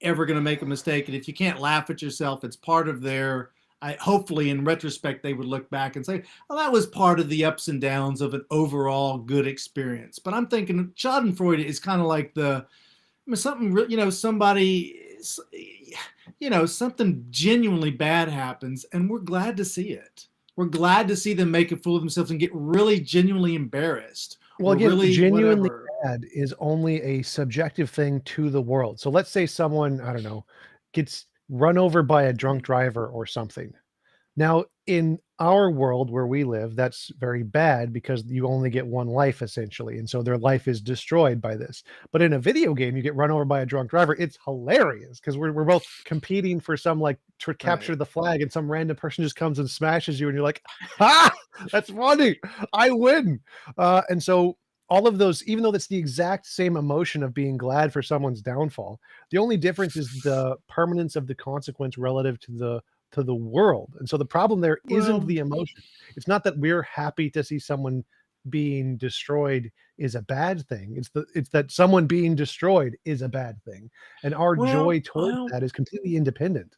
ever going to make a mistake, and if you can't laugh at yourself, it's part of their. Hopefully, in retrospect, they would look back and say, "Well, that was part of the ups and downs of an overall good experience." But I'm thinking Schadenfreude is kind of like something, something genuinely bad happens, and we're glad to see it. We're glad to see them make a fool of themselves and get really genuinely embarrassed. Well, again, really genuinely whatever. bad is only a subjective thing to the world. So let's say someone, I don't know, gets run over by a drunk driver or something. Now, in our world where we live, that's very bad because you only get one life essentially. And so their life is destroyed by this. But in a video game, you get run over by a drunk driver. It's hilarious because we're both competing for some like to capture Right. the flag, and some random person just comes and smashes you, and you're like, ha, that's funny. I win. And so all of those, even though that's the exact same emotion of being glad for someone's downfall, the only difference is the permanence of the consequence relative to the world. And so the problem there isn't Well, the emotion. It's not that we're happy to see someone being destroyed is a bad thing. It's that someone being destroyed is a bad thing. And our well, joy towards that is completely independent.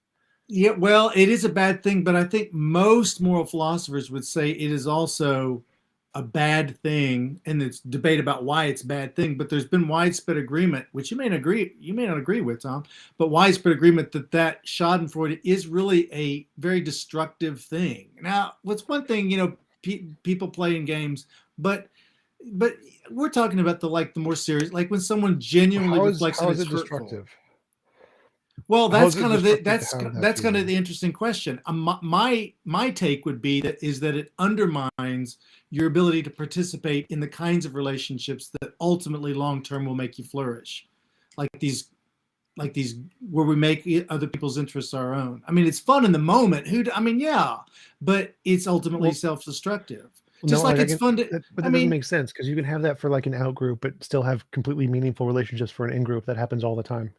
yeah, well, it is a bad thing, but I think most moral philosophers would say it is also a bad thing, and it's debate about why it's a bad thing. But there's been widespread agreement, which you may not agree with, Tom, but widespread agreement that Schadenfreude is really a very destructive thing. Now, what's one thing, people playing games, but we're talking about the more serious, like when someone genuinely reflects and How is it's it hurtful. destructive? Well, How that's is it kind of destructive to have that that's kind of feeling? the interesting question. My take would be that it undermines your ability to participate in the kinds of relationships that ultimately long term will make you flourish, like these where we make other people's interests our own. I mean, it's fun in the moment. Yeah, but it's ultimately Well, self destructive. Just no, like like I it's can, fun to. but I that doesn't mean, make sense because you can have that for like an out group, but still have completely meaningful relationships for an in group. That happens all the time.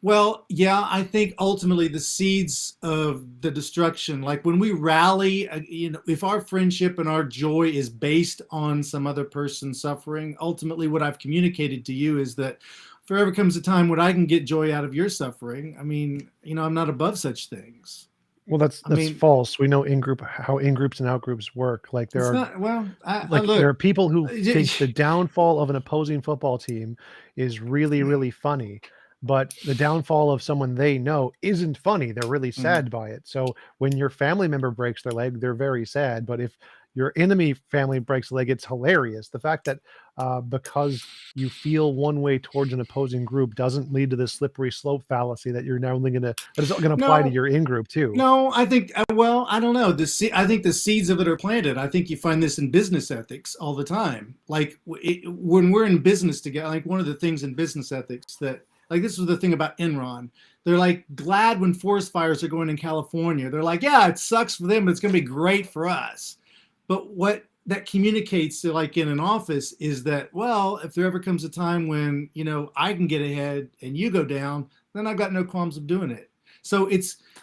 Well, yeah, I think ultimately the seeds of the destruction, like when we rally, if our friendship and our joy is based on some other person's suffering, ultimately what I've communicated to you is that if there ever comes a time when I can get joy out of your suffering, I mean, I'm not above such things. Well, I that's mean, false. We know in group how in groups and out groups work. it's not, well, I There look, are people who think the downfall of an opposing football team is really, really funny, but the downfall of someone they know isn't funny. They're really sad by it. So when your family member breaks their leg, they're very sad. But if your enemy family breaks a leg, it's hilarious. The fact that because you feel one way towards an opposing group doesn't lead to this slippery slope fallacy that you're now only that is going to apply to no, your in group too. No, I think, well, I don't know. I think the seeds of it are planted. I think you find this in business ethics all the time. Like when we're in business together, like one of the things in business ethics that, like this was the thing about Enron. They're like glad when forest fires are going in California. They're like, yeah, it sucks for them, but it's going to be great for us. But what that communicates to, like in an office, is that, well, if there ever comes a time when, I can get ahead and you go down, then I've got no qualms of doing it. So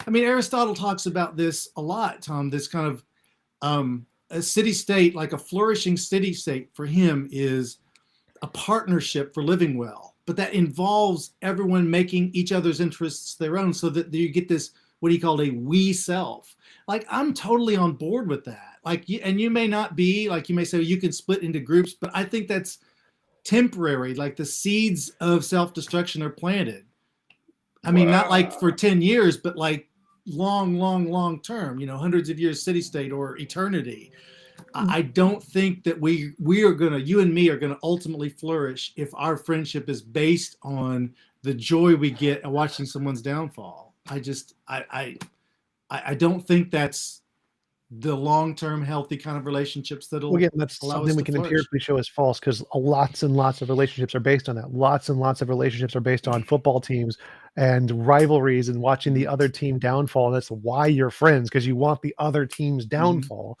Aristotle talks about this a lot, Tom, this kind of a city state, like a flourishing city state for him is a partnership for living well, but that involves everyone making each other's interests their own so that you get this, what he called a we self. Like, I'm totally on board with that. And you may not be, like, you may say you can split into groups, but I think that's temporary. Like the seeds of self-destruction are planted. I mean, not like for 10 years, but like long term, hundreds of years, city state or eternity. I don't think that you and me are gonna ultimately flourish if our friendship is based on the joy we get at watching someone's downfall. I don't think that's the long-term healthy kind of relationships Well, that'll again, that's allow us something we to can flourish. empirically show is false because lots and lots of relationships are based on that. Lots and lots of relationships are based on football teams and rivalries and watching the other team downfall. And that's why you're friends, because you want the other team's Mm-hmm. downfall.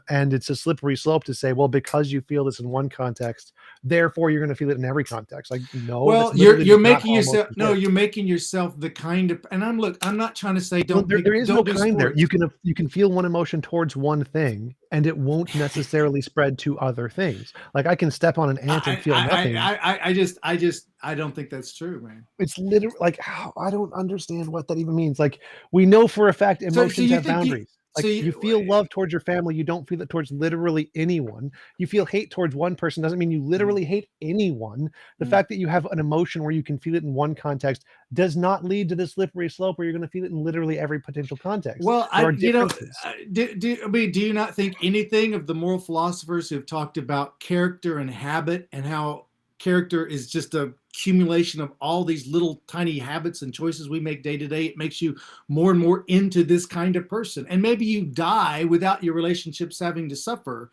And it's a slippery slope to say, well, because you feel this in one context, therefore you're going to feel it in every context. Like, no, Well, that's literally you're just not making how yourself emotions no, work. you're making yourself the kind of, and I'm not trying to say Well, there is no don't do kind there. sports. You can feel one emotion towards one thing and it won't necessarily spread to other things. Like I can step on an ant and feel nothing. I don't think that's true, man. It's literally like, how, I don't understand what that even means. Like we know for a fact So emotions you have think boundaries. so Like you you, feel love towards your family, you don't feel it towards literally anyone. You feel hate towards one person doesn't mean you literally hate anyone. The fact that you have an emotion where you can feel it in one context does not lead to the slippery slope where you're going to feel it in literally every potential context. well, There are differences. I mean, do you not think anything of the moral philosophers who have talked about character and habit and how character is just a accumulation of all these little tiny habits and choices we make day to day? It makes you more and more into this kind of person, and maybe you die without your relationships having to suffer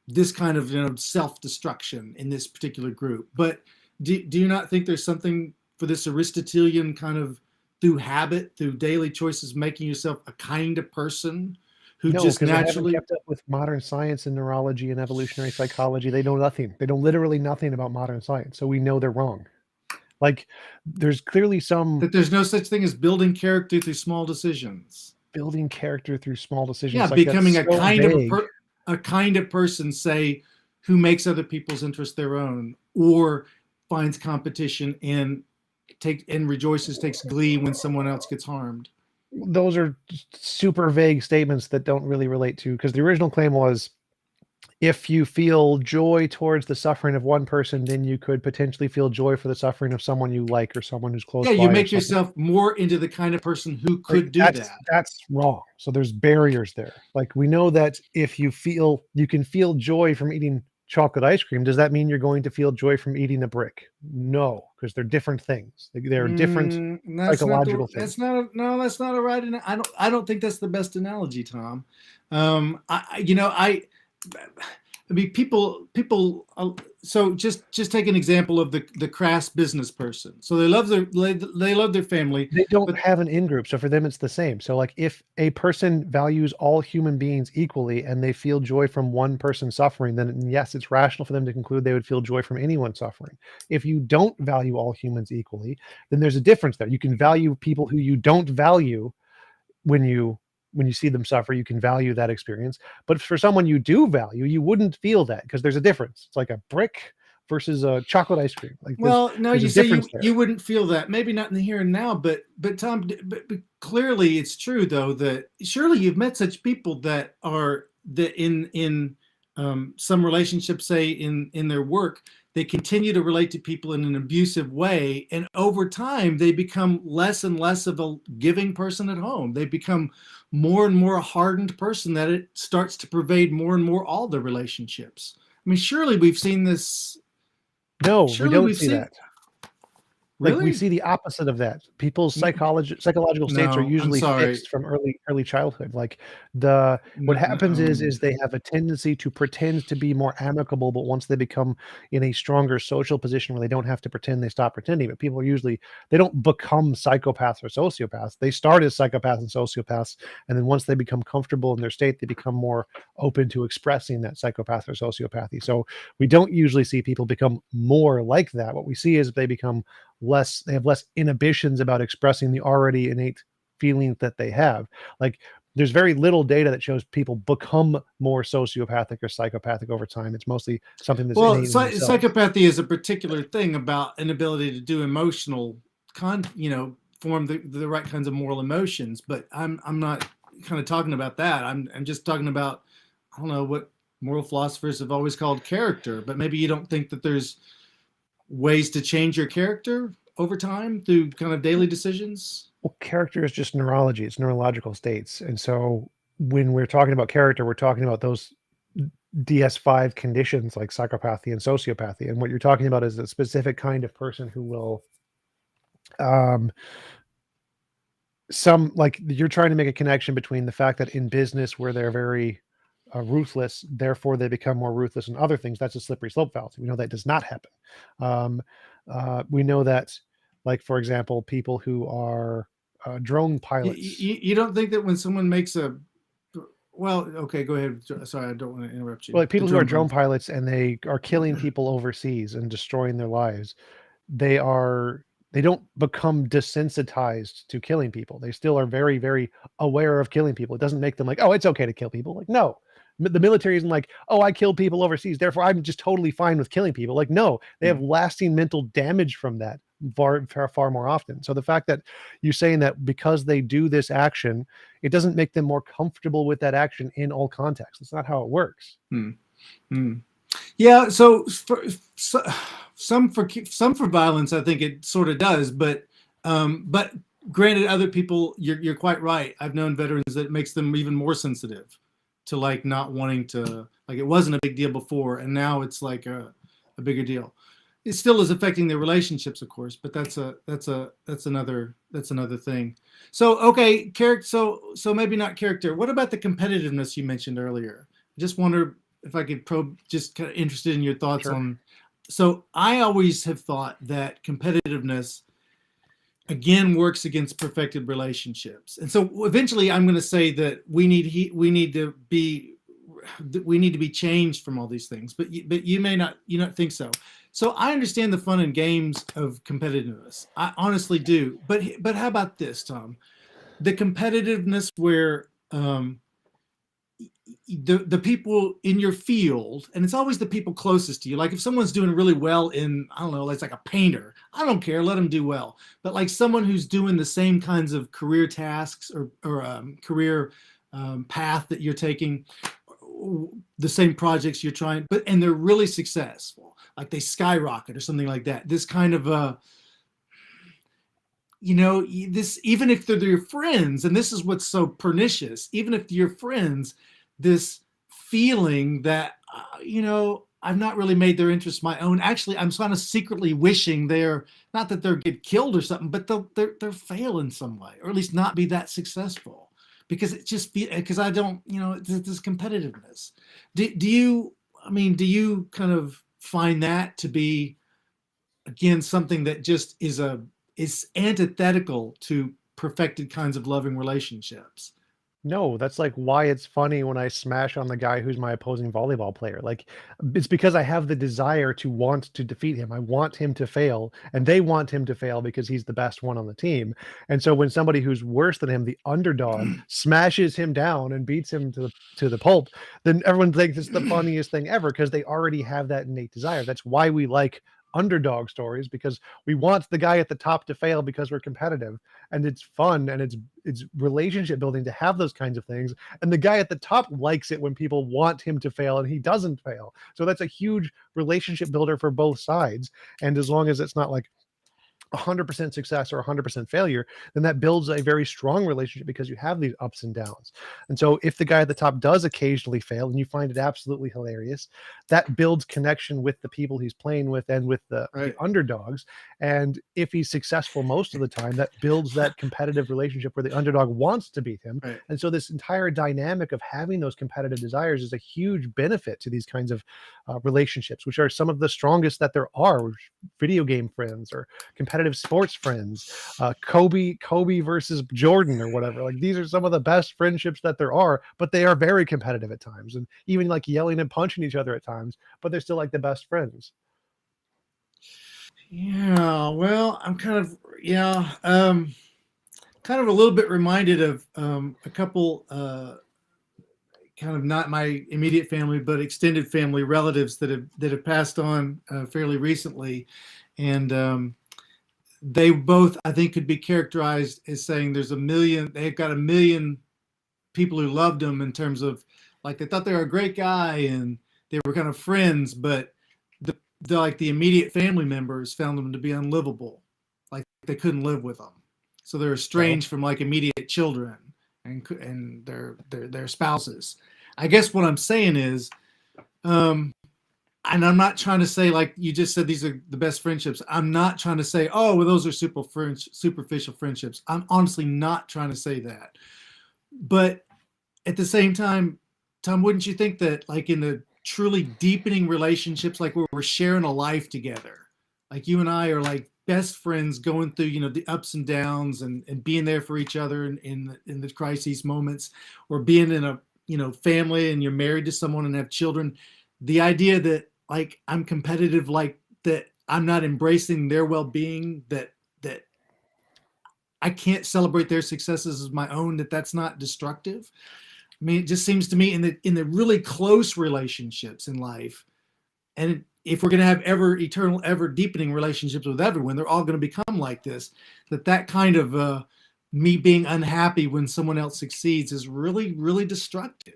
this kind of self-destruction in this particular group. But do you not think there's something for this Aristotelian kind of through habit, through daily choices, making yourself a kind of person who No, just because they haven't naturally. kept up with modern science and neurology and evolutionary psychology. They know nothing. They know literally nothing about modern science. So we know they're wrong. Like there's clearly some That there's no such thing as building character through small decisions. building character through small Yeah, decisions. Like that's becoming a so kind of vague. a kind of person, say, who makes other people's interests their own, or finds competition and rejoices, takes glee when someone else gets harmed. Those are super vague statements that don't really relate to, because the original claim was if you feel joy towards the suffering of one person, then you could potentially feel joy for the suffering of someone you like or someone who's close Yeah, you by or make something. yourself more into the kind of person who Like could do that. that's wrong. So there's barriers there. Like we know that if you can feel joy from eating chocolate ice cream, does that mean you're going to feel joy from eating a brick? No, because they're different things. They're different That's not the. psychological things. That's not a. No, that's not a right. I don't. I don't think that's the best analogy, Tom. I. You know. I mean, people. So just take an example of the crass business person. So they love their family, They don't but have an in-group, so for them it's the same. So like if a person values all human beings equally and they feel joy from one person suffering, then yes, it's rational for them to conclude they would feel joy from anyone suffering. If you don't value all humans equally, then there's a difference there. You can value people who you don't value when you see them suffer. You can value that experience, but for someone you do value, you wouldn't feel that, because there's a difference. It's like a brick versus a chocolate ice cream. Like well, no, there's a you say difference there. you wouldn't feel that. Maybe not in the here and now, but Tom, but clearly it's true though that surely you've met such people that are that in some relationships, say in their work, they continue to relate to people in an abusive way, and over time they become less and less of a giving person at home. They become more and more a hardened person that it starts to pervade more and more all the relationships. I mean, surely we've seen this. No, we Surely don't we've see seen. that. Like we Really? see the opposite of that. People's psychological states are No, I'm usually sorry. fixed from early childhood. Like the what No, no, happens is they have a tendency to pretend to be more amicable, but once they become in a stronger social position where they don't have to pretend, they stop pretending. But people are usually, they don't become psychopaths or sociopaths. They start as psychopaths and sociopaths, and then once they become comfortable in their state, they become more open to expressing that psychopath or sociopathy. So we don't usually see people become more like that. What we see is they become they have less inhibitions about expressing the already innate feelings that they have. Like there's very little data that shows people become more sociopathic or psychopathic over time. It's mostly something that's Well, innate in themselves. psychopathy is a particular thing about an ability to do emotional form the right kinds of moral emotions. But I'm not kind of talking about that. I'm just talking about, I don't know, what moral philosophers have always called character. But maybe you don't think that there's ways to change your character over time through kind of daily decisions. Well, character is just neurology, it's neurological states. And so when we're talking about character, we're talking about those DS5 conditions like psychopathy and sociopathy. And what you're talking about is a specific kind of person who will um some like you're trying to make a connection between the fact that in business where they're very ruthless, therefore they become more ruthless in other things. That's a slippery slope fallacy. We know that does not happen. Um, we know that, like for example, people who are drone pilots, You don't think that when someone makes a, well, okay, go ahead. Sorry, I don't want to interrupt you. like The people who are drum drone pilot. pilots and they are killing people overseas and destroying their lives, they are they don't become desensitized to killing people. They still are very, very aware of killing people. It doesn't make them like, oh, it's okay to kill people. Like, no, The military isn't like, oh, I killed people overseas, therefore I'm just totally fine with killing people. Like, no, they have lasting mental damage from that far more often. So the fact that you're saying that because they do this action, it doesn't make them more comfortable with that action in all contexts. That's not how it works. Yeah. So, some for violence, I think it sort of does, but granted, other people, you're quite right. I've known veterans that it makes them even more sensitive to like not wanting to, like, it wasn't a big deal before, and now it's like a bigger deal. It still is affecting their relationships, of course, but that's another thing. So okay, character. So maybe not character. What about the competitiveness you mentioned earlier? I just wonder if I could probe. Just kind of interested in your thoughts Sure. on. So I always have thought that competitiveness again works against perfected relationships, and so eventually I'm going to say that we need to be changed from all these things, but you may not think so. So I understand the fun and games of competitiveness, I honestly do, but how about this, Tom? The competitiveness where the people in your field, and it's always the people closest to you. Like if someone's doing really well in, I don't know, it's like a painter. I don't care, let them do well. But like someone who's doing the same kinds of career tasks or career path that you're taking, the same projects you're trying, and they're really successful, like they skyrocket or something like that. This kind of this, even if they're your friends, and this is what's so pernicious, even if they're your friends, this feeling that I've not really made their interests my own. Actually, I'm kind of secretly wishing they're not that they're get killed or something, but they're fail in some way, or at least not be that successful, because it just because I don't, this competitiveness. Do you kind of find that to be, again, something that just is antithetical to perfected kinds of loving relationships? No, that's like why it's funny when I smash on the guy who's my opposing volleyball player. Like, it's because I have the desire to want to defeat him. I want him to fail, and they want him to fail because he's the best one on the team. And so when somebody who's worse than him, the underdog, smashes him down and beats him to the pulp, then everyone thinks it's the funniest thing ever because they already have that innate desire. That's why we like underdog stories, because we want the guy at the top to fail because we're competitive, and it's fun, and it's relationship building to have those kinds of things. And the guy at the top likes it when people want him to fail and he doesn't fail. So that's a huge relationship builder for both sides. And as long as it's not like 100% success or 100% failure, then that builds a very strong relationship because you have these ups and downs. And so if the guy at the top does occasionally fail and you find it absolutely hilarious, that builds connection with the people he's playing with and with the underdogs. And if he's successful most of the time, that builds that competitive relationship where the underdog wants to beat him. Right. And so this entire dynamic of having those competitive desires is a huge benefit to these kinds of relationships, which are some of the strongest that there are. Video game friends or competitive sports friends, Kobe versus Jordan or whatever. Like, these are some of the best friendships that there are, but they are very competitive at times, and even like yelling and punching each other at times, but they're still like the best friends. Yeah, well, I'm kind of a little bit reminded of a couple kind of not my immediate family but extended family relatives that have passed on fairly recently, and they both, I think, could be characterized as saying they've got a million people who loved them, in terms of like they thought they were a great guy and they were kind of friends, but the immediate family members found them to be unlivable. Like they couldn't live with them, so they're estranged from like immediate children and their spouses. I guess what I'm saying is, and I'm not trying to say, like you just said, these are the best friendships. I'm not trying to say, oh, well, those are superficial friendships. I'm honestly not trying to say that. But at the same time, Tom, wouldn't you think that like in the truly deepening relationships, like where we're sharing a life together, like you and I are like best friends going through, the ups and downs and being there for each other in the crises moments, or being in a, family and you're married to someone and have children, the idea that like I'm competitive, like that I'm not embracing their well-being, that I can't celebrate their successes as my own, that's not destructive. I mean, it just seems to me in the really close relationships in life, and if we're going to have ever eternal, ever deepening relationships with everyone, they're all going to become like this. That kind of me being unhappy when someone else succeeds is really, really destructive.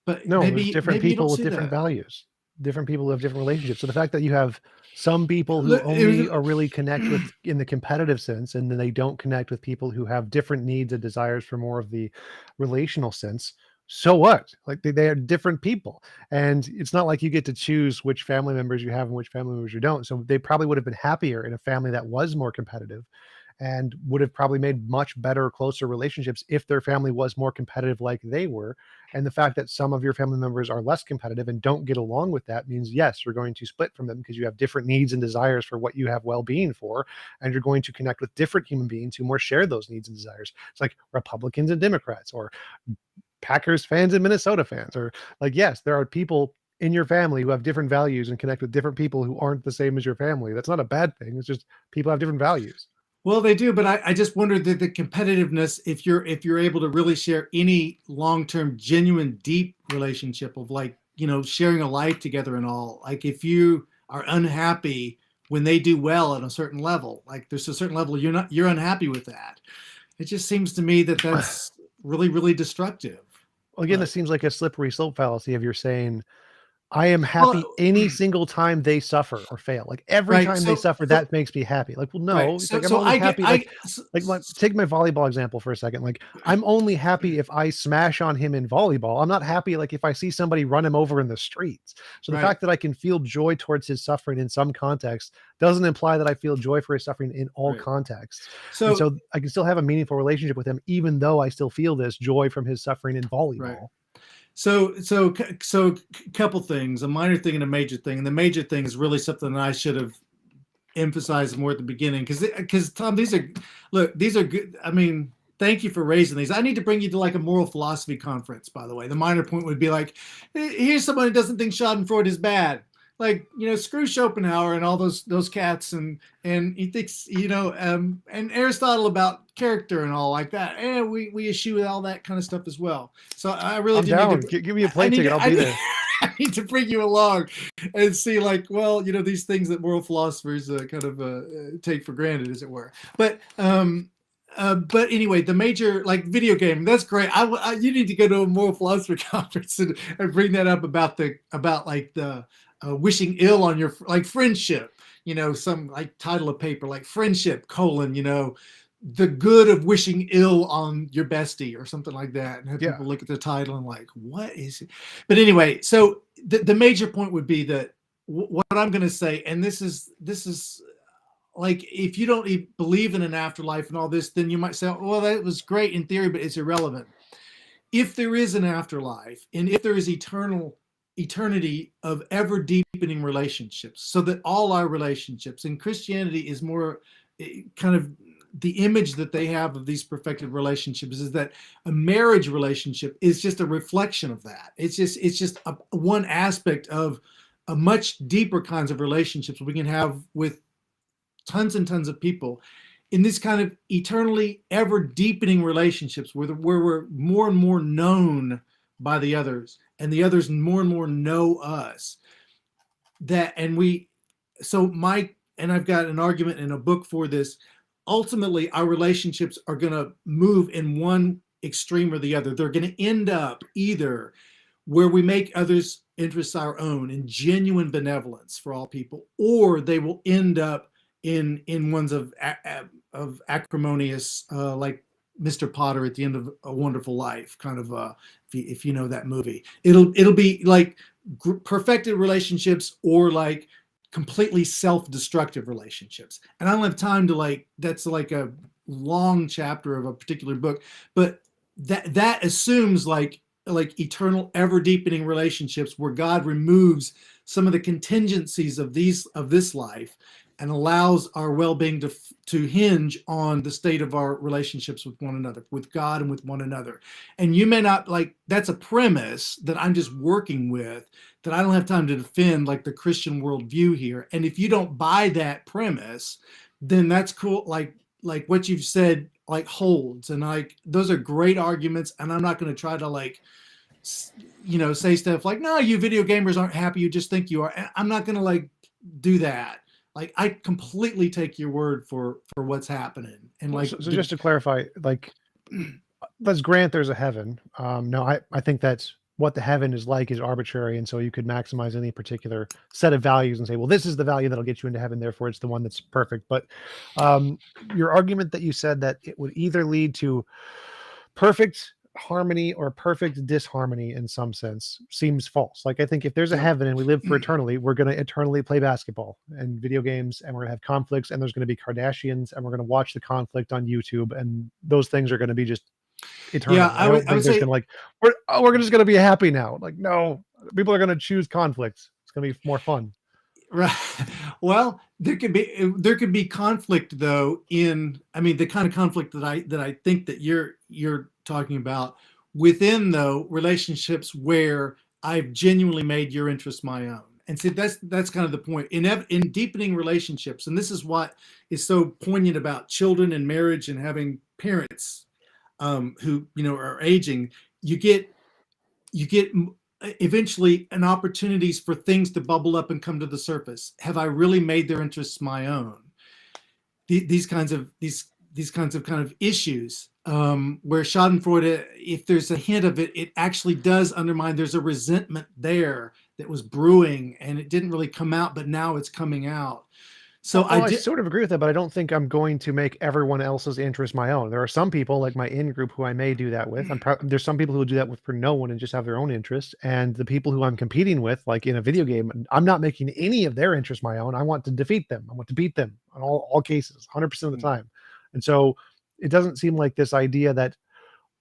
But No, there's different maybe you don't people with see different that. values. Different people who have different relationships. So the fact that you have some people who only are really connect with in the competitive sense, and then they don't connect with people who have different needs and desires for more of the relational sense. So what? Like they are different people. And it's not like you get to choose which family members you have and which family members you don't. So they probably would have been happier in a family that was more competitive and would have probably made much better, closer relationships if their family was more competitive like they were. And the fact that some of your family members are less competitive and don't get along with that means, yes, you're going to split from them because you have different needs and desires for what you have well-being for. And you're going to connect with different human beings who more share those needs and desires. It's like Republicans and Democrats, or Packers fans and Minnesota fans, or like, yes, there are people in your family who have different values and connect with different people who aren't the same as your family. That's not a bad thing. It's just people have different values. Well, they do, but I just wonder that the competitiveness, if you're able to really share any long-term, genuine, deep relationship of like, sharing a life together and all, like if you are unhappy when they do well at a certain level, like there's a certain level you're unhappy with that. It just seems to me that that's really, really destructive. Well, again, But this seems like a slippery slope fallacy of you're saying I am well, happy any single time they suffer or fail. Like every right. time they suffer, that makes me happy. Like, well, Right. no, it's like I'm So only I get happy. I Take my volleyball example for a second. Like, I'm only happy if I smash on him in volleyball. I'm not happy like if I see somebody run him over in the streets. So the right, fact that I can feel joy towards his suffering in some context doesn't imply that I feel joy for his suffering in all right. contexts. And So so I can still have a meaningful relationship with him, even though I still feel this joy from his suffering in right. volleyball. So couple things, a minor thing and a major thing. And the major thing is really something that I should have emphasized more at the beginning, because Tom, these are good. I mean, thank you for raising these. I need to bring you to like a moral philosophy conference, by the way. The minor point would be like, here's someone who doesn't think Schadenfreude is bad. Like, screw Schopenhauer and all those cats, and he thinks, and Aristotle about character and all like that. And we eschew all that kind of stuff as well. So I really I'm do need down. to Give me a I plane need ticket. to I'll I be need, there. I need to bring you along and see, like, well, these things that moral philosophers kind of take for granted, as it were. But anyway, the major, like, video game, that's great. You need to go to a moral philosophy conference and bring that up about like the wishing ill on your, like, friendship. Some like title of paper like friendship colon, the good of wishing ill on your bestie or something like that, and have Yeah. people look at the title and like, what is it? But anyway, so the major point would be that what I'm going to say, and this is like, if you don't believe in an afterlife and all this, then you might say, well, that was great in theory, but it's irrelevant. If there is an afterlife, and if there is eternity of ever deepening relationships, so that all our relationships, and Christianity is more kind of the image that they have of these perfected relationships, is that a marriage relationship is just a reflection of that. It's just one aspect of a much deeper kinds of relationships we can have with tons and tons of people in this kind of eternally ever deepening relationships where we're more and more known by the others, and the others more and more know us. That and we so my and I've got an argument in a book for this. Ultimately, our relationships are going to move in one extreme or the other. They're going to end up either where we make others' interests our own in genuine benevolence for all people, or they will end up in ones of acrimonious, like Mr. Potter at the end of A Wonderful Life, kind of. If you know that movie, it'll be like perfected relationships, or like completely self-destructive relationships. And I don't have time to, like, that's like a long chapter of a particular book, but that assumes like eternal, ever deepening relationships where God removes some of the contingencies of this life and allows our well-being to hinge on the state of our relationships with one another, with God and with one another. And you may not like, that's a premise that I'm just working with, that I don't have time to defend, like the Christian worldview here. And if you don't buy that premise, then that's cool. Like what you've said like holds, and like those are great arguments, and I'm not going to try to like say stuff like, no, you video gamers aren't happy, you just think you are. I'm not going to like do that. Like, I completely take your word for what's happening. And like, So just to clarify, like, let's grant there's a heaven. No, I think that's what the heaven is like is arbitrary, and so you could maximize any particular set of values and say, well, this is the value that'll get you into heaven, therefore it's the one that's perfect. But your argument that you said that it would either lead to perfect harmony or perfect disharmony in some sense seems false. Like, I think if there's a heaven and we live for eternally, we're going to eternally play basketball and video games, and we're going to have conflicts, and there's going to be Kardashians, and we're going to watch the conflict on YouTube, and those things are going to be just eternal. Yeah, I don't think there's going to like we're just going to be happy now. Like, no, people are going to choose conflicts. It's going to be more fun. Right. Well, there could be conflict though the kind of conflict that I think that you're talking about within though relationships where I've genuinely made your interest my own. And see, that's kind of the point in deepening relationships. And this is what is so poignant about children and marriage and having parents who are aging. You get eventually an opportunities for things to bubble up and come to the surface. Have I really made their interests my own? These kinds of kind of issues where Schadenfreude, if there's a hint of it, it actually does undermine. There's a resentment there that was brewing and it didn't really come out, but now it's coming out. So I sort of agree with that, but I don't think I'm going to make everyone else's interest my own. There are some people like my in-group who I may do that with. There's some people who do that with for no one and just have their own interests. And the people who I'm competing with, like in a video game, I'm not making any of their interests my own. I want to defeat them. I want to beat them on all cases, 100% of the time. And so it doesn't seem like this idea that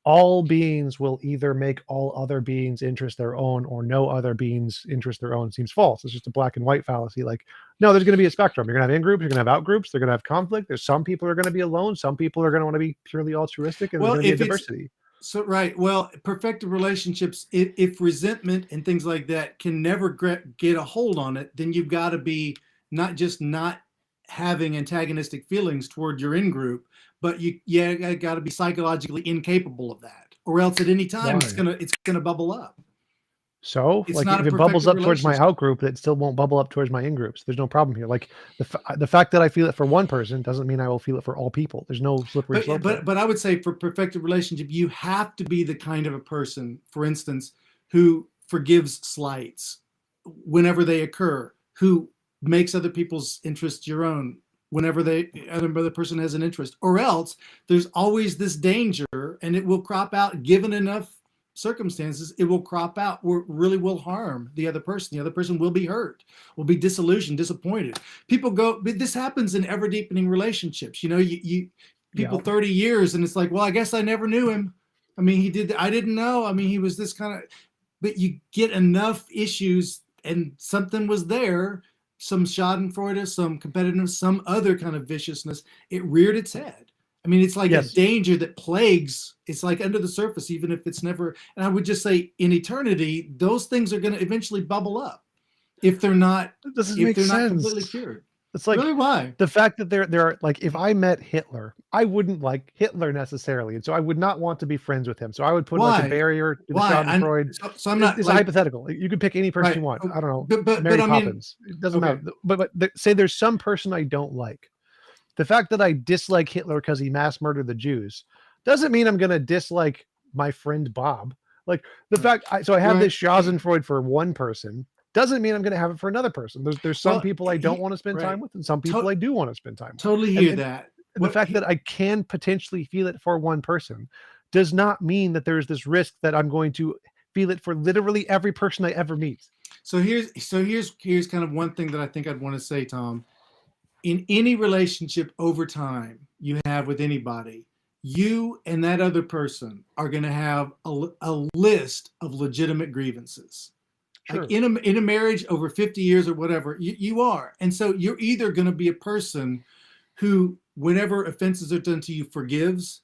all beings will either make all other beings' interest their own or no other beings' interest their own seems false. It's just a black and white fallacy. Like, no, there's going to be a spectrum. You're going to have in-groups, you're going to have out-groups, they're going to have conflict. There's some people who are going to be alone, some people are going to want to be purely altruistic, and there's going to be a diversity. So, right. Well, perfected relationships, if resentment and things like that can never get a hold on it, then you've got to be not just not having antagonistic feelings toward your in-group, but you got to be psychologically incapable of that, or else at any time it's gonna bubble up. So, like, if it bubbles up towards my out group, it still won't bubble up towards my in groups. There's no problem here. Like, the fact that I feel it for one person doesn't mean I will feel it for all people. There's no slippery slope. But I would say for perfected relationship, you have to be the kind of a person, for instance, who forgives slights whenever they occur, who makes other people's interests your own whenever other person has an interest, or else there's always this danger, and it will crop out given enough circumstances. It will crop out where it really will harm the other person. The other person will be hurt, will be disillusioned, disappointed. This happens in ever deepening relationships. People 30 years, and it's like, well, I guess I never knew him. I mean, I didn't know. I mean, he was this kind of, but you get enough issues and something was there, some Schadenfreude, some competitiveness, some other kind of viciousness, it reared its head. I mean, it's like a danger that plagues, it's like under the surface, even if it's never, and I would just say in eternity, those things are going to eventually bubble up if they're not completely cured. It's like, really, why? The fact that there are, like, if I met Hitler, I wouldn't like Hitler necessarily, and so I would not want to be friends with him. So I would put like a barrier to the Schadenfreude. So I'm not. It's a hypothetical. You could pick any person you want. I don't know. But Mary Poppins. It doesn't matter. But say there's some person I don't like. The fact that I dislike Hitler because he mass murdered the Jews doesn't mean I'm going to dislike my friend Bob. Like, the fact, so I have this Schadenfreude for one person doesn't mean I'm going to have it for another person. There's some people I don't want to spend time with, and some people I do want to spend time with. Totally hear that. And the fact that I can potentially feel it for one person does not mean that there's this risk that I'm going to feel it for literally every person I ever meet. So here's kind of one thing that I think I'd want to say, Tom. In any relationship over time you have with anybody, you and that other person are going to have a list of legitimate grievances. Sure. Like in a marriage over 50 years or whatever, you are. And so you're either going to be a person who, whenever offenses are done to you, forgives,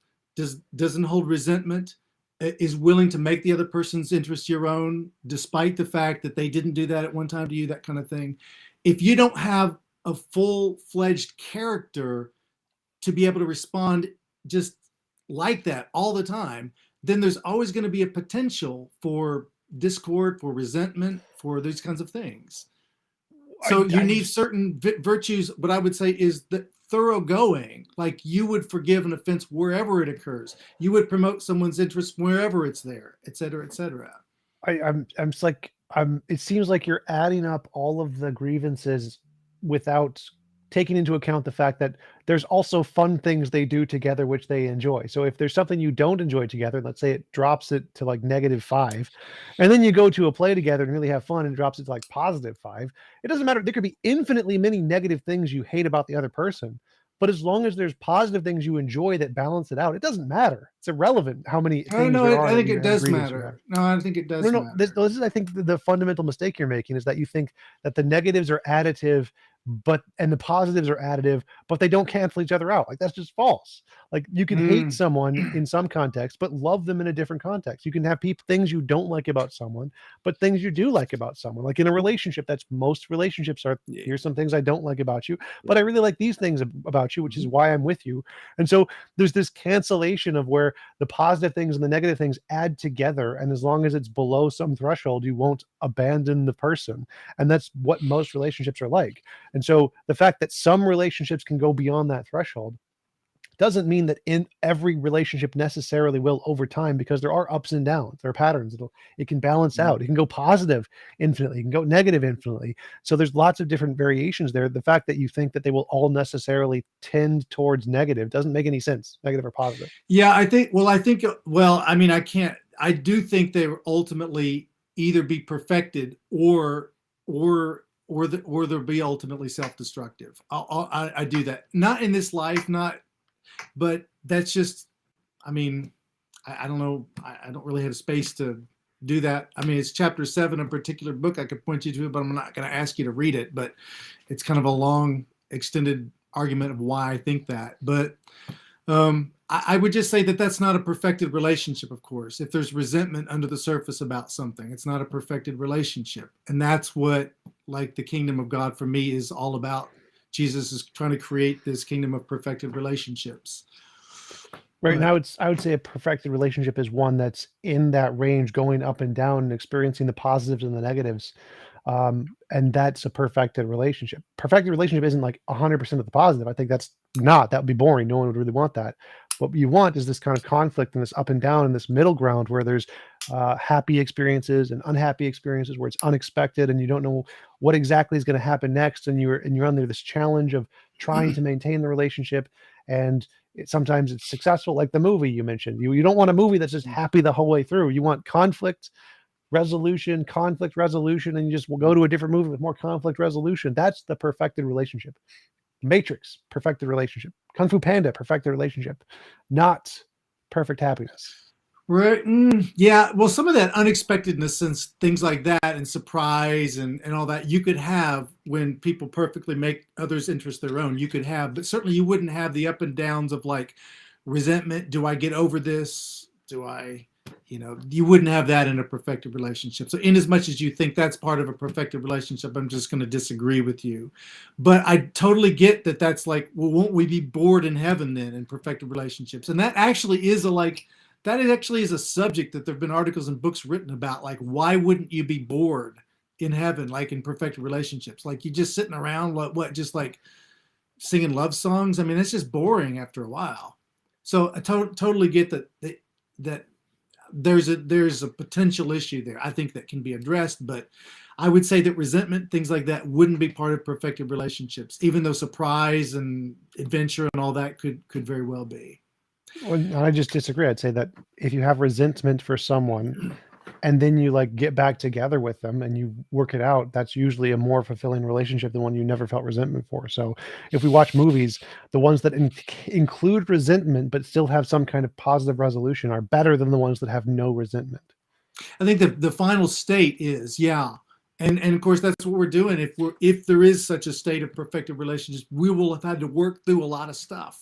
doesn't hold resentment, is willing to make the other person's interest your own, despite the fact that they didn't do that at one time to you, that kind of thing. If you don't have a full-fledged character to be able to respond just like that all the time, then there's always going to be a potential for discord, for resentment, for these kinds of things. So you I need just certain virtues. What I would say is that thoroughgoing, like you would forgive an offense wherever it occurs. You would promote someone's interest wherever it's there, et cetera, et cetera. I'm just like it seems like you're adding up all of the grievances without taking into account the fact that there's also fun things they do together which they enjoy. So if there's something you don't enjoy together, let's say it drops it to like -5, and then you go to a play together and really have fun and it drops it to like +5, it doesn't matter. There could be infinitely many negative things you hate about the other person. But as long as there's positive things you enjoy that balance it out, it doesn't matter. It's irrelevant how many I don't things know. there are I that think you it have a does grievance you have. matter. No, I think it No, does no. This, matter. this is, I think, the fundamental mistake you're making is that you think that the negatives are additive, and the positives are additive, but they don't cancel each other out. Like that's just false. Like you can hate Mm. someone in some context, but love them in a different context. You can have things you don't like about someone, but things you do like about someone. Like in a relationship, that's most relationships are. Yeah. Here's some things I don't like about you, Yeah. but I really like these things about you, which is why I'm with you. And so there's this cancellation of where the positive things and the negative things add together, and as long as it's below some threshold, you won't abandon the person. And that's what most relationships are like. And so the fact that some relationships can go beyond that threshold doesn't mean that in every relationship necessarily will over time, because there are ups and downs, there are patterns. It can balance Mm. out. It can go positive infinitely, it can go negative infinitely. So there's lots of different variations there. The fact that you think that they will all necessarily tend towards negative doesn't make any sense, negative or positive. Yeah, I think. Well, I think. Well, I mean, I can't. I do think they will ultimately either be perfected or they'll be ultimately self-destructive. I do that. Not in this life, not. But that's just. I mean, I don't know. I don't really have space to do that. I mean, it's chapter 7 of a particular book I could point you to, but I'm not going to ask you to read it. But it's kind of a long, extended argument of why I think that. But I would just say that that's not a perfected relationship, of course. If there's resentment under the surface about something, it's not a perfected relationship. And that's what, like, the kingdom of God for me is all about. Jesus is trying to create this kingdom of perfected relationships. Right But now, I would say a perfected relationship is one that's in that range, going up and down and experiencing the positives and the negatives. And that's a perfected relationship. Perfected relationship isn't like 100% of the positive. I think that would be boring. No one would really want that. What you want is this kind of conflict and this up and down and this middle ground where there's happy experiences and unhappy experiences, where it's unexpected and you don't know what exactly is going to happen next, and you're under this challenge of trying to maintain the relationship. And sometimes it's successful, like the movie you mentioned. You don't want a movie that's just happy the whole way through. You want conflict resolution, and you just will go to a different movie with more conflict resolution. That's the perfected relationship. Matrix, perfected relationship. Kung Fu Panda, perfected relationship. Not perfect happiness. right, yeah. Well, some of that unexpectedness and things like that, and surprise and all that, you could have when people perfectly make others' interest their own. You could have, but certainly you wouldn't have the up and downs of like resentment. Do I get over this? Do I? You wouldn't have that in a perfected relationship. So, in as much as you think that's part of a perfected relationship, I'm just going to disagree with you. But I totally get that. That's like, well, won't we be bored in heaven then in perfected relationships? And that actually is a subject that there have been articles and books written about. Like, why wouldn't you be bored in heaven, like in perfected relationships? Like, you just sitting around, what, just like singing love songs? I mean, it's just boring after a while. So I totally get that there's a potential issue there. I think that can be addressed, but I would say that resentment, things like that, wouldn't be part of perfected relationships, even though surprise and adventure and all that could very well be. Well, I just disagree. I'd say that if you have resentment for someone and then you like get back together with them and you work it out, that's usually a more fulfilling relationship than one you never felt resentment for. So if we watch movies, the ones that include resentment but still have some kind of positive resolution are better than the ones that have no resentment. I think the final state is, yeah. And of course that's what we're doing. If there is such a state of perfected relationships, we will have had to work through a lot of stuff.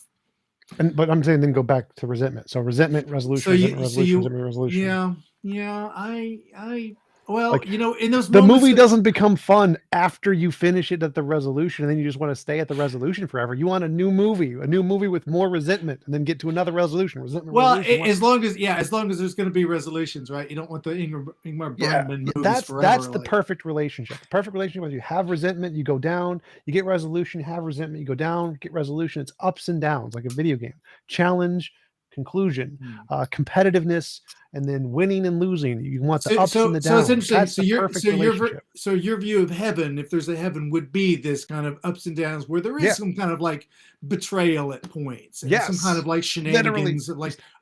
But I'm saying then go back to resentment. So resentment, So resolution, you resentment, so resolution, you resentment, resolution. yeah, I Well, Like, in those the moments, movie doesn't become fun after you finish it at the resolution, and then you just want to stay at the resolution forever. You want a new movie with more resentment, and then get to another resolution. Resentment, well, resolution. as long as there's going to be resolutions, right? You don't want the Ingmar Yeah, Bergman movies that's forever. the Like, perfect relationship. The perfect relationship is you have resentment, you go down, you get resolution, you have resentment, you go down, get resolution. It's ups and downs, like a video game. Challenge, conclusion, competitiveness, and then winning and losing. You want the ups and the so it's downs. interesting. That's the perfect relationship. So your view of heaven, if there's a heaven, would be this kind of ups and downs where there is Yeah. some kind of like betrayal at points and some kind Yes. of like Literally. shenanigans,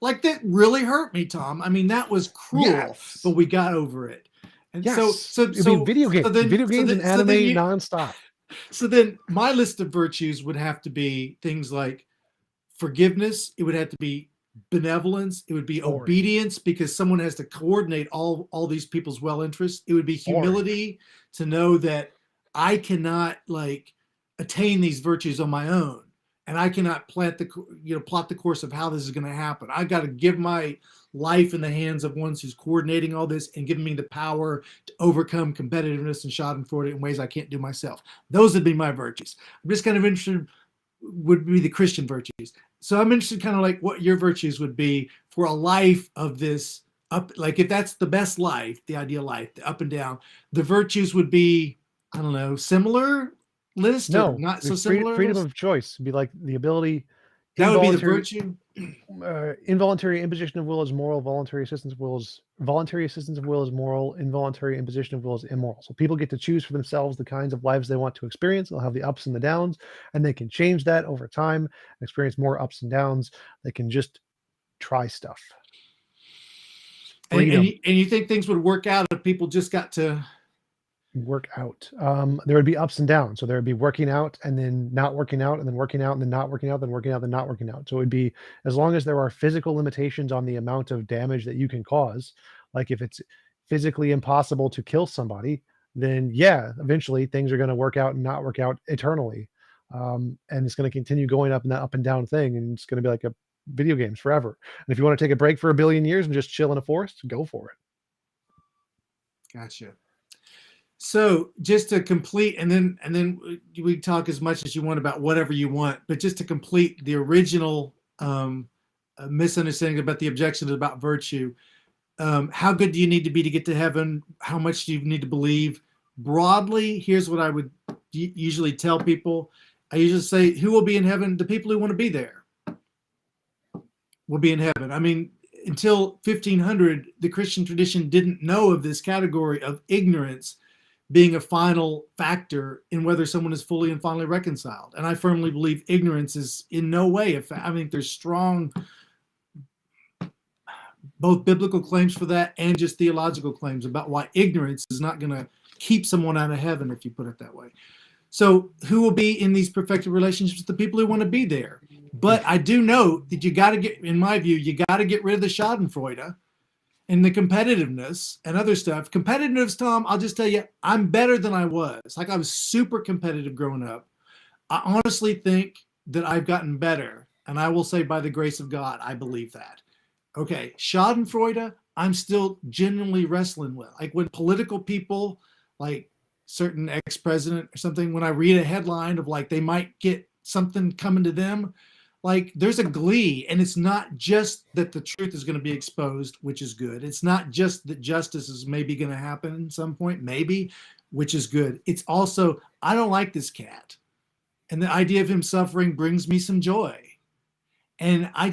like that really hurt me, Tom. I mean, that was cruel, but Yes. we got over it. And Yes. I mean, video games and anime nonstop. so then my list of virtues would have to be things like forgiveness. It would have to be benevolence. It would be Boring. obedience, because someone has to coordinate all these people's well interests. It would be humility, to know that I cannot like attain these virtues on my own, and I cannot plot the course of how this is going to happen. I got to give my life in the hands of ones who's coordinating all this and giving me the power to overcome competitiveness and Schadenfreude in ways I can't do myself. Those would be my virtues. I'm just kind of interested, would be the Christian virtues. So I'm interested kind of like what your virtues would be for a life of this up, like if that's the best life, the ideal life, the up and down, the virtues would be, I don't know, similar list or No, not so there's similar freedom list? of choice. It'd be like the ability, That would be the involuntary, virtue. involuntary imposition of will is moral. Voluntary assistance of will is moral. Involuntary imposition of will is immoral. So people get to choose for themselves the kinds of lives they want to experience. They'll have the ups and the downs, and they can change that over time, experience more ups and downs. They can just try stuff. And Freedom. you think things would work out if people just got to Work out. There would be ups and downs. So there would be working out and then not working out, and then working out and then not working out, then working out, then not working out. So it would be, as long as there are physical limitations on the amount of damage that you can cause, like if it's physically impossible to kill somebody, then yeah, eventually things are going to work out and not work out eternally. And it's going to continue going up and that up and down thing. And it's going to be like a video games forever. And if you want to take a break for a billion years and just chill in a forest, go for it. Gotcha. So just to complete, and then we talk as much as you want about whatever you want, but just to complete the original misunderstanding about the objections about virtue, how good do you need to be to get to heaven? How much do you need to believe? Broadly, here's what I would usually tell people. I usually say, who will be in heaven? The people who want to be there will be in heaven. I mean, until 1500, the Christian tradition didn't know of this category of ignorance being a final factor in whether someone is fully and finally reconciled. And I firmly believe ignorance is in no way a fact. I think there's strong both biblical claims for that and just theological claims about why ignorance is not going to keep someone out of heaven, if you put it that way. So who will be in these perfected relationships? The people who want to be there. But I do know that you got to get, in my view, you got to get rid of the Schadenfreude and the competitiveness and other stuff. Competitiveness, Tom, I'll just tell you, I'm better than I was. Like, I was super competitive growing up. I honestly think that I've gotten better. And I will say, by the grace of God, I believe that. Okay, Schadenfreude, I'm still genuinely wrestling with. Like when political people, like certain ex-president or something, when I read a headline of like they might get something coming to them, like there's a glee. And it's not just that the truth is going to be exposed, which is good. It's not just that justice is maybe going to happen at some point, maybe, which is good. It's also, I don't like this cat. And the idea of him suffering brings me some joy. And I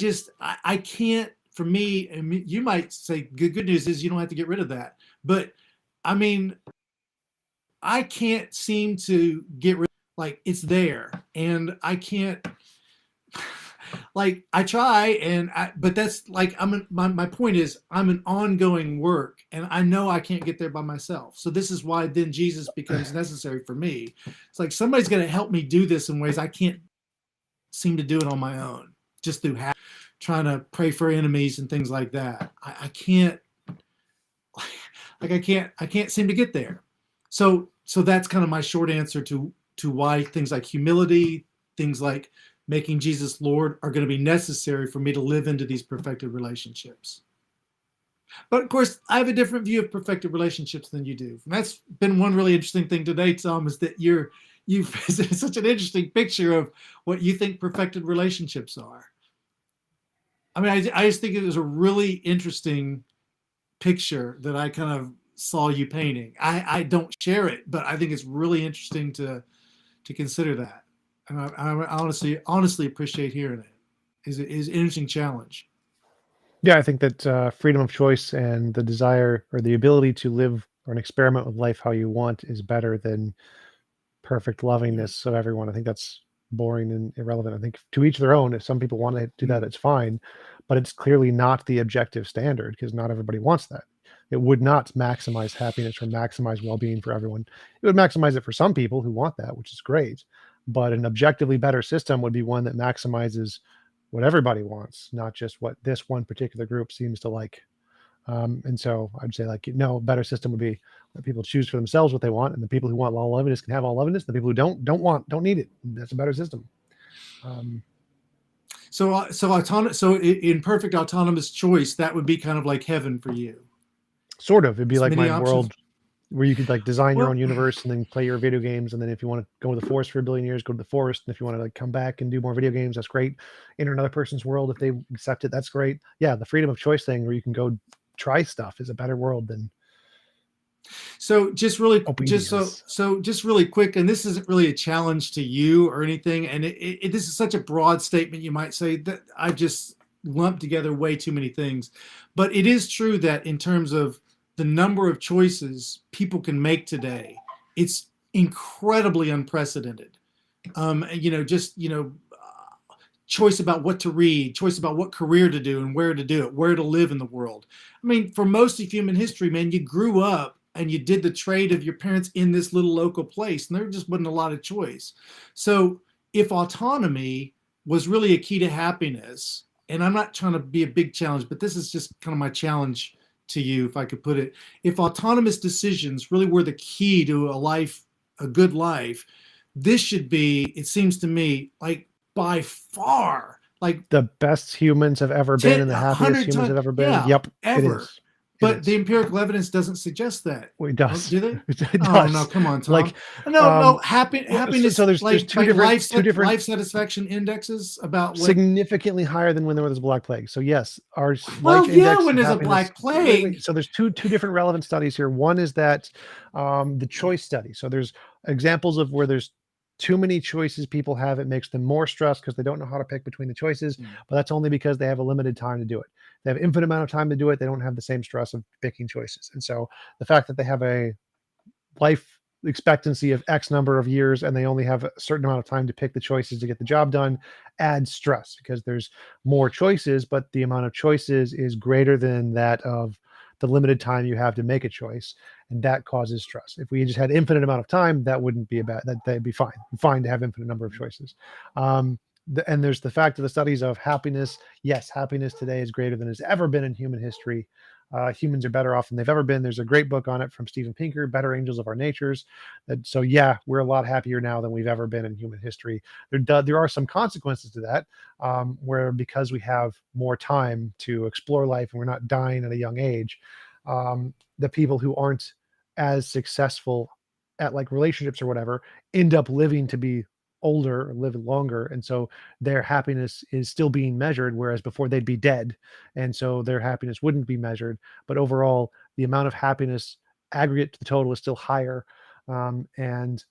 can't, for me, I mean, you might say good news is you don't have to get rid of that. But I mean, I can't seem to get rid, like it's there. And I can't, like I try, but that's like, my point is I'm an ongoing work and I know I can't get there by myself. So this is why then Jesus becomes necessary for me. It's like somebody's going to help me do this in ways I can't seem to do it on my own, just through trying to pray for enemies and things like that. I can't, like I can't seem to get there. So that's kind of my short answer to why things like humility, things like making Jesus Lord are going to be necessary for me to live into these perfected relationships. But of course, I have a different view of perfected relationships than you do. And that's been one really interesting thing today, Tom, is that you've such an interesting picture of what you think perfected relationships are. I mean, I just think it was a really interesting picture that I kind of saw you painting. I don't share it, but I think it's really interesting to consider that. And I honestly appreciate hearing it. Is an interesting challenge. Yeah, I think that freedom of choice and the desire or the ability to live or an experiment with life how you want is better than perfect lovingness of everyone. I think that's boring and irrelevant. I think to each their own. If some people want to do that, it's fine, but it's clearly not the objective standard because not everybody wants that. It would not maximize happiness or maximize well-being for everyone. It would maximize it for some people who want that, which is great. But an objectively better system would be one that maximizes what everybody wants, not just what this one particular group seems to like. And so I'd say, like, no, a better system would be let people choose for themselves what they want, and the people who want all lovingness can have all lovingness. The people who don't need it. That's a better system. So in perfect autonomous choice, that would be kind of like heaven for you. Sort of. It'd be It's like many my options. world where you could like design your Well, own universe and then play your video games. And then if you want to go to the forest for a billion years, go to the forest. And if you want to like come back and do more video games, that's great. Enter another person's world if they accept it. That's great. Yeah, the freedom of choice thing where you can go try stuff is a better world than so obedience. just really quick, and this isn't really a challenge to you or anything, and this is such a broad statement, you might say, that I just lumped together way too many things. But it is true that in terms of the number of choices people can make today, it's incredibly unprecedented. Choice about what to read, choice about what career to do and where to do it, where to live in the world. I mean, for most of human history, man, you grew up and you did the trade of your parents in this little local place, and there just wasn't a lot of choice. So if autonomy was really a key to happiness, and I'm not trying to be a big challenge, but this is just kind of my challenge to you, if I could put it. If autonomous decisions really were the key to a good life, this should be, it seems to me, like by far, like The best humans have ever been 10, and the happiest 100 humans times, have ever been. yeah, Yep, it ever. is. It But the is. empirical evidence doesn't suggest that. Well, it Oh, does. do they? It Oh no, does. come on, Tom. Like, No, so happiness, there's like two different life satisfaction indexes about what. significantly higher than when there was Black Plague. So yes, our Well, life yeah, index when of there's a happiness. black Wait. plague. So there's two different relevant studies here. One is that the choice study. So there's examples of where there's too many choices people have. It makes them more stressed because they don't know how to pick between the choices. But that's only because they have a limited time to do it. They have infinite amount of time to do it. They don't have the same stress of picking choices. And so the fact that they have a life expectancy of X number of years and they only have a certain amount of time to pick the choices to get the job done adds stress because there's more choices, but the amount of choices is greater than that of the limited time you have to make a choice, and that causes stress. If we just had infinite amount of time, that wouldn't be that'd be fine to have infinite number of choices. And there's the fact of the studies of happiness. Yes, happiness today is greater than it's ever been in human history. Humans are better off than they've ever been. There's a great book on it from Steven Pinker, Better Angels of Our Natures. So yeah, we're a lot happier now than we've ever been in human history. There are some consequences to that, where because we have more time to explore life and we're not dying at a young age, the people who aren't as successful at like relationships or whatever end up living to be older or live longer, and so their happiness is still being measured, whereas before they'd be dead, and so their happiness wouldn't be measured. But overall, the amount of happiness aggregate to the total is still higher. And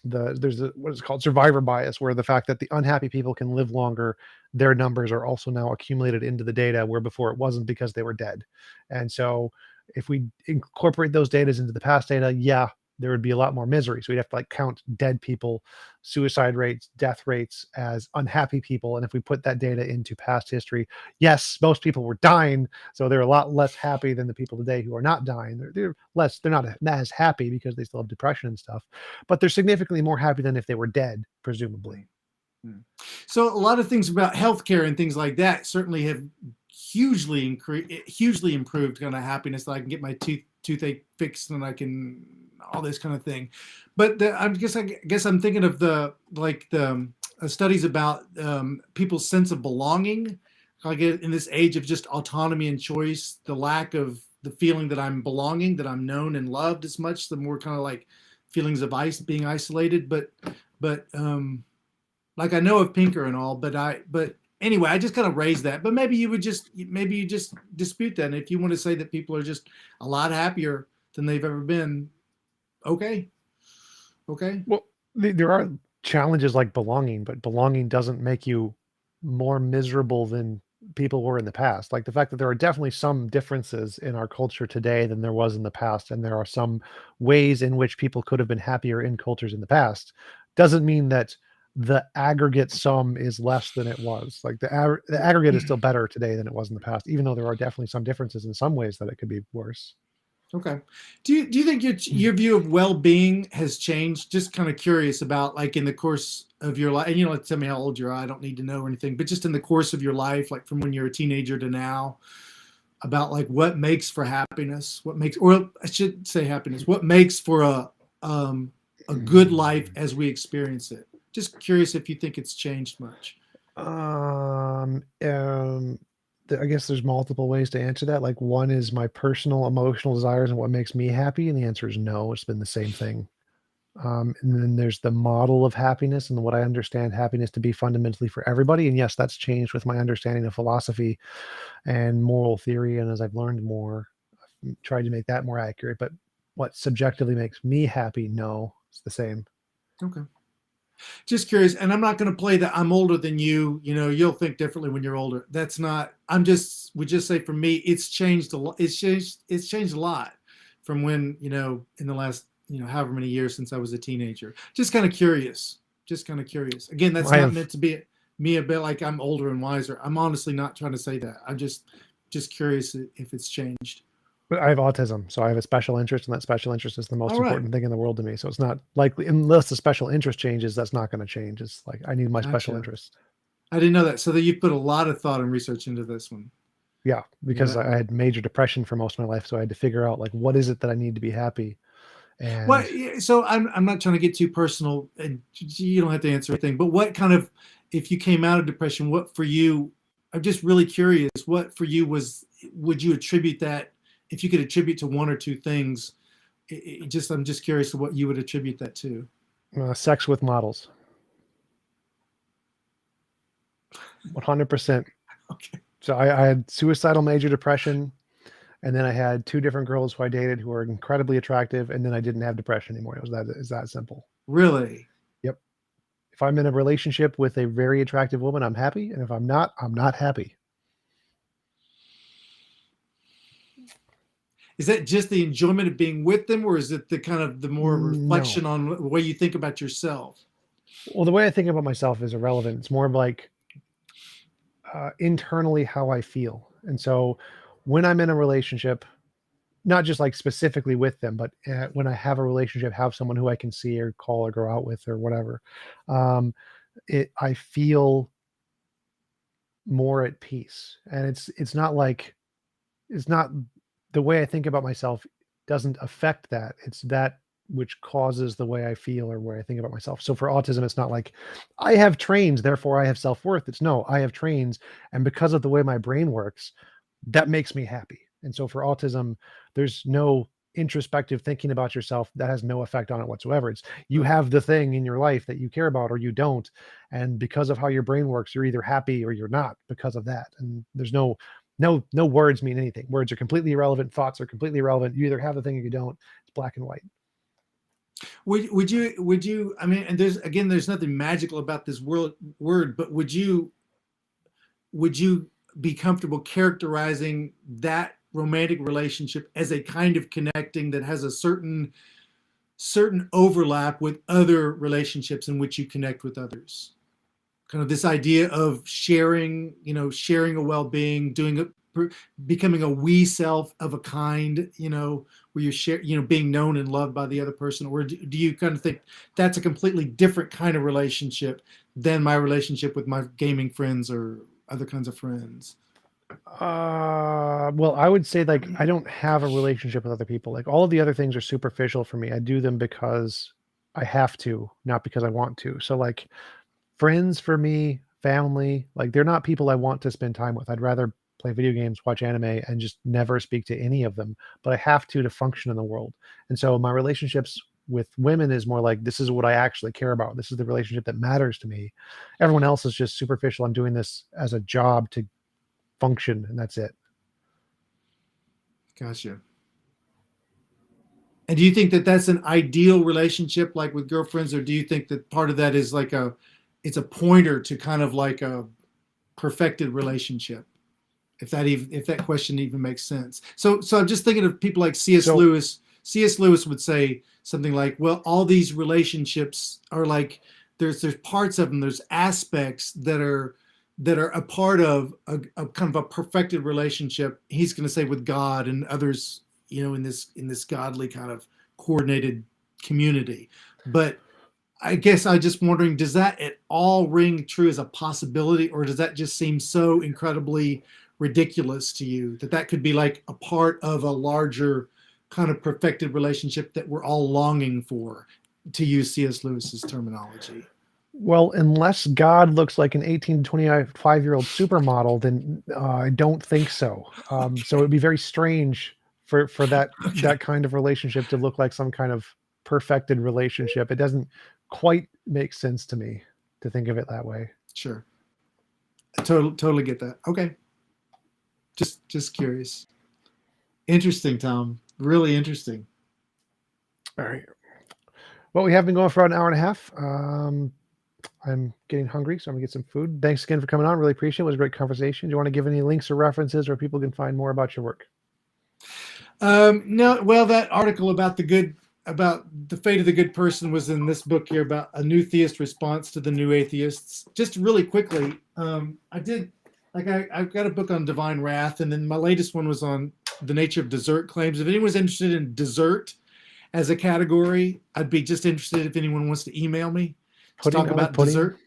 there's what is called survivor bias, where the fact that the unhappy people can live longer, their numbers are also now accumulated into the data, where before it wasn't because they were dead. And so if we incorporate those data into the past data, yeah, there would be a lot more misery. So we'd have to like count dead people, suicide rates, death rates as unhappy people. And if we put that data into past history, yes, most people were dying. So they're a lot less happy than the people today who are not dying. They're not as happy because they still have depression and stuff, but they're significantly more happy than if they were dead, presumably. So a lot of things about healthcare and things like that certainly have hugely improved kind of happiness. That I can get my toothache fixed and I can all this kind of thing. But I guess I'm thinking of the studies about people's sense of belonging. like in this age of just autonomy and choice, the lack of the feeling that I'm belonging, that I'm known and loved as much, the more kind of like feelings of being isolated. But like I know of Pinker and all, but anyway, I just kind of raised that. But maybe you just dispute that. And if you want to say that people are just a lot happier than they've ever been, okay, okay. Well, there are challenges like belonging, but belonging doesn't make you more miserable than people were in the past. Like the fact that there are definitely some differences in our culture today than there was in the past, and there are some ways in which people could have been happier in cultures in the past, doesn't mean that the aggregate sum is less than it was. Like the aggregate is still better today than it was in the past, even though there are definitely some differences in some ways that it could be worse. Okay. Do you think your view of well-being has changed? Just kind of curious about like in the course of your life, and you don't have to tell me how old you are. I don't need to know or anything, but just in the course of your life, like from when you're a teenager to now, about like what makes for happiness, what makes, or I should say happiness, what makes for a good life as we experience it. Just curious if you think it's changed much. Um, um, I guess there's multiple ways to answer that. Like one is my personal emotional desires and what makes me happy, and the answer is no. It's been the same thing. And then there's the model of happiness and what I understand happiness to be fundamentally for everybody. And yes, that's changed with my understanding of philosophy and moral theory. And as I've learned more, I've tried to make that more accurate. But what subjectively makes me happy, no, it's the same. Okay. Just curious, and I'm not going to play that I'm older than you. You know, you'll think differently when you're older. That's not. I'm just would just say for me, it's changed a lot. It's changed a lot from when in the last however many years since I was a teenager. Just kind of curious. Just kind of curious. Again, that's I not have meant to be me a bit like I'm older and wiser. I'm honestly not trying to say that. I'm just curious if it's changed. But I have autism, so I have a special interest, and that special interest is the most All right, important thing in the world to me. So it's not likely, unless the special interest changes, that's not going to change. It's like I need my special gotcha. interest. I didn't know that. So that you put a lot of thought and research into this one. Yeah, Yeah, because I had major depression for most of my life, so I had to figure out like what is it that I need to be happy. Well, And yeah, so I'm not trying to get too personal, and you don't have to answer anything. But what kind of, if you came out of depression, what for you? I'm just really curious. What for you was? Would you attribute that? If you could attribute to one or two things, I'm just curious to what you would attribute that to. sex with models, 100%. Okay, So I had suicidal major depression, and then I had two different girls who I dated who were incredibly attractive, and then I didn't have depression anymore. It was that simple. really? Yep. If I'm in a relationship with a very attractive woman, I'm happy, and if I'm not happy. Is that just the enjoyment of being with them, or is it the kind of the more No. reflection on the way you think about yourself? Well, the way I think about myself is irrelevant. It's more of like internally how I feel. And so when I'm in a relationship, not just like specifically with them, but when I have a relationship, have someone who I can see or call or go out with or whatever, um, I feel more at peace. And it's not the way I think about myself doesn't affect that. It's that which causes the way I feel or way I think about myself. So for autism, it's not like I have trains, therefore I have self-worth. It's no, I have trains, and because of the way my brain works, that makes me happy. And so for autism, there's no introspective thinking about yourself that has no effect on it whatsoever. It's you Right. have the thing in your life that you care about or you don't. And because of how your brain works, you're either happy or you're not because of that. And there's no words mean anything. Words are completely irrelevant. Thoughts are completely irrelevant. You either have the thing or you don't. It's black and white. Would you I mean, and there's nothing magical about this word, but would you be comfortable characterizing that romantic relationship as a kind of connecting that has a certain overlap with other relationships in which you connect with others? Kind of this idea of sharing a well-being, becoming a we self of a kind, where you share, being known and loved by the other person, or do you kind of think that's a completely different kind of relationship than my relationship with my gaming friends or other kinds of friends? Well, I would say like I don't have a relationship with other people. Like all of the other things are superficial for me. I do them because I have to, not because I want to. So like friends for me, family. Like, they're not people I want to spend time with. I'd rather play video games, watch anime, and just never speak to any of them. But I have to function in the world. And so my relationships with women is more like, this is what I actually care about. This is the relationship that matters to me. Everyone else is just superficial. I'm doing this as a job to function, and that's it. Gotcha. And do you think that that's an ideal relationship, like with girlfriends, or do you think that part of that is like it's a pointer to kind of like a perfected relationship? If that question even makes sense. So I'm just thinking of people like C.S. So- Lewis. C.S. Lewis would say something like, well, all these relationships are like, there's parts of them, there's aspects that are a part of a kind of a perfected relationship. He's going to say with God and others, in this godly kind of coordinated community. But I guess I just wondering, does that at all ring true as a possibility, or does that just seem so incredibly ridiculous to you that could be like a part of a larger kind of perfected relationship that we're all longing for, to use C.S. Lewis's terminology? Well, unless God looks like an 18 to 25-year-old supermodel, then I don't think so. So it'd be very strange for that Okay. kind of relationship to look like some kind of perfected relationship. It doesn't quite make sense to me to think of it that way. Sure. I totally get that. Okay. Just curious. Interesting, Tom. Really interesting. All right. Well, we have been going for about an hour and a half. I'm getting hungry, so I'm gonna get some food. Thanks again for coming on. Really appreciate it. It was a great conversation. Do you want to give any links or references where people can find more about your work? No, well, that article about the fate of the good person was in this book here about a new theist response to the new atheists. Just really quickly, I've got a book on divine wrath, and then my latest one was on the nature of desert claims. If anyone's interested in desert as a category, I'd be just interested if anyone wants to email me to Pudding, talk I like about pudding. desert.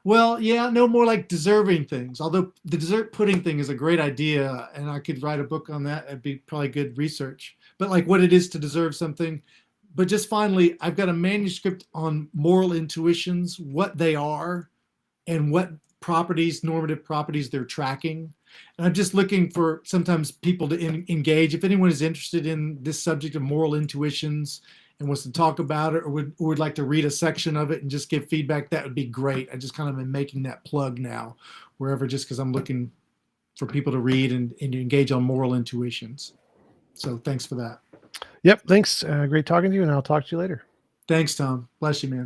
Well, yeah, no, more like deserving things. Although the dessert pudding thing is a great idea, and I could write a book on that. It'd be probably good research. But like what it is to deserve something. But just finally, I've got a manuscript on moral intuitions, what they are, and what normative properties they're tracking. And I'm just looking for sometimes people to engage. If anyone is interested in this subject of moral intuitions and wants to talk about it, or would like to read a section of it and just give feedback, that would be great. I just kind of am making that plug now, wherever, just because I'm looking for people to read and engage on moral intuitions. So thanks for that. Yep. Thanks. Great talking to you, and I'll talk to you later. Thanks, Tom. Bless you, man.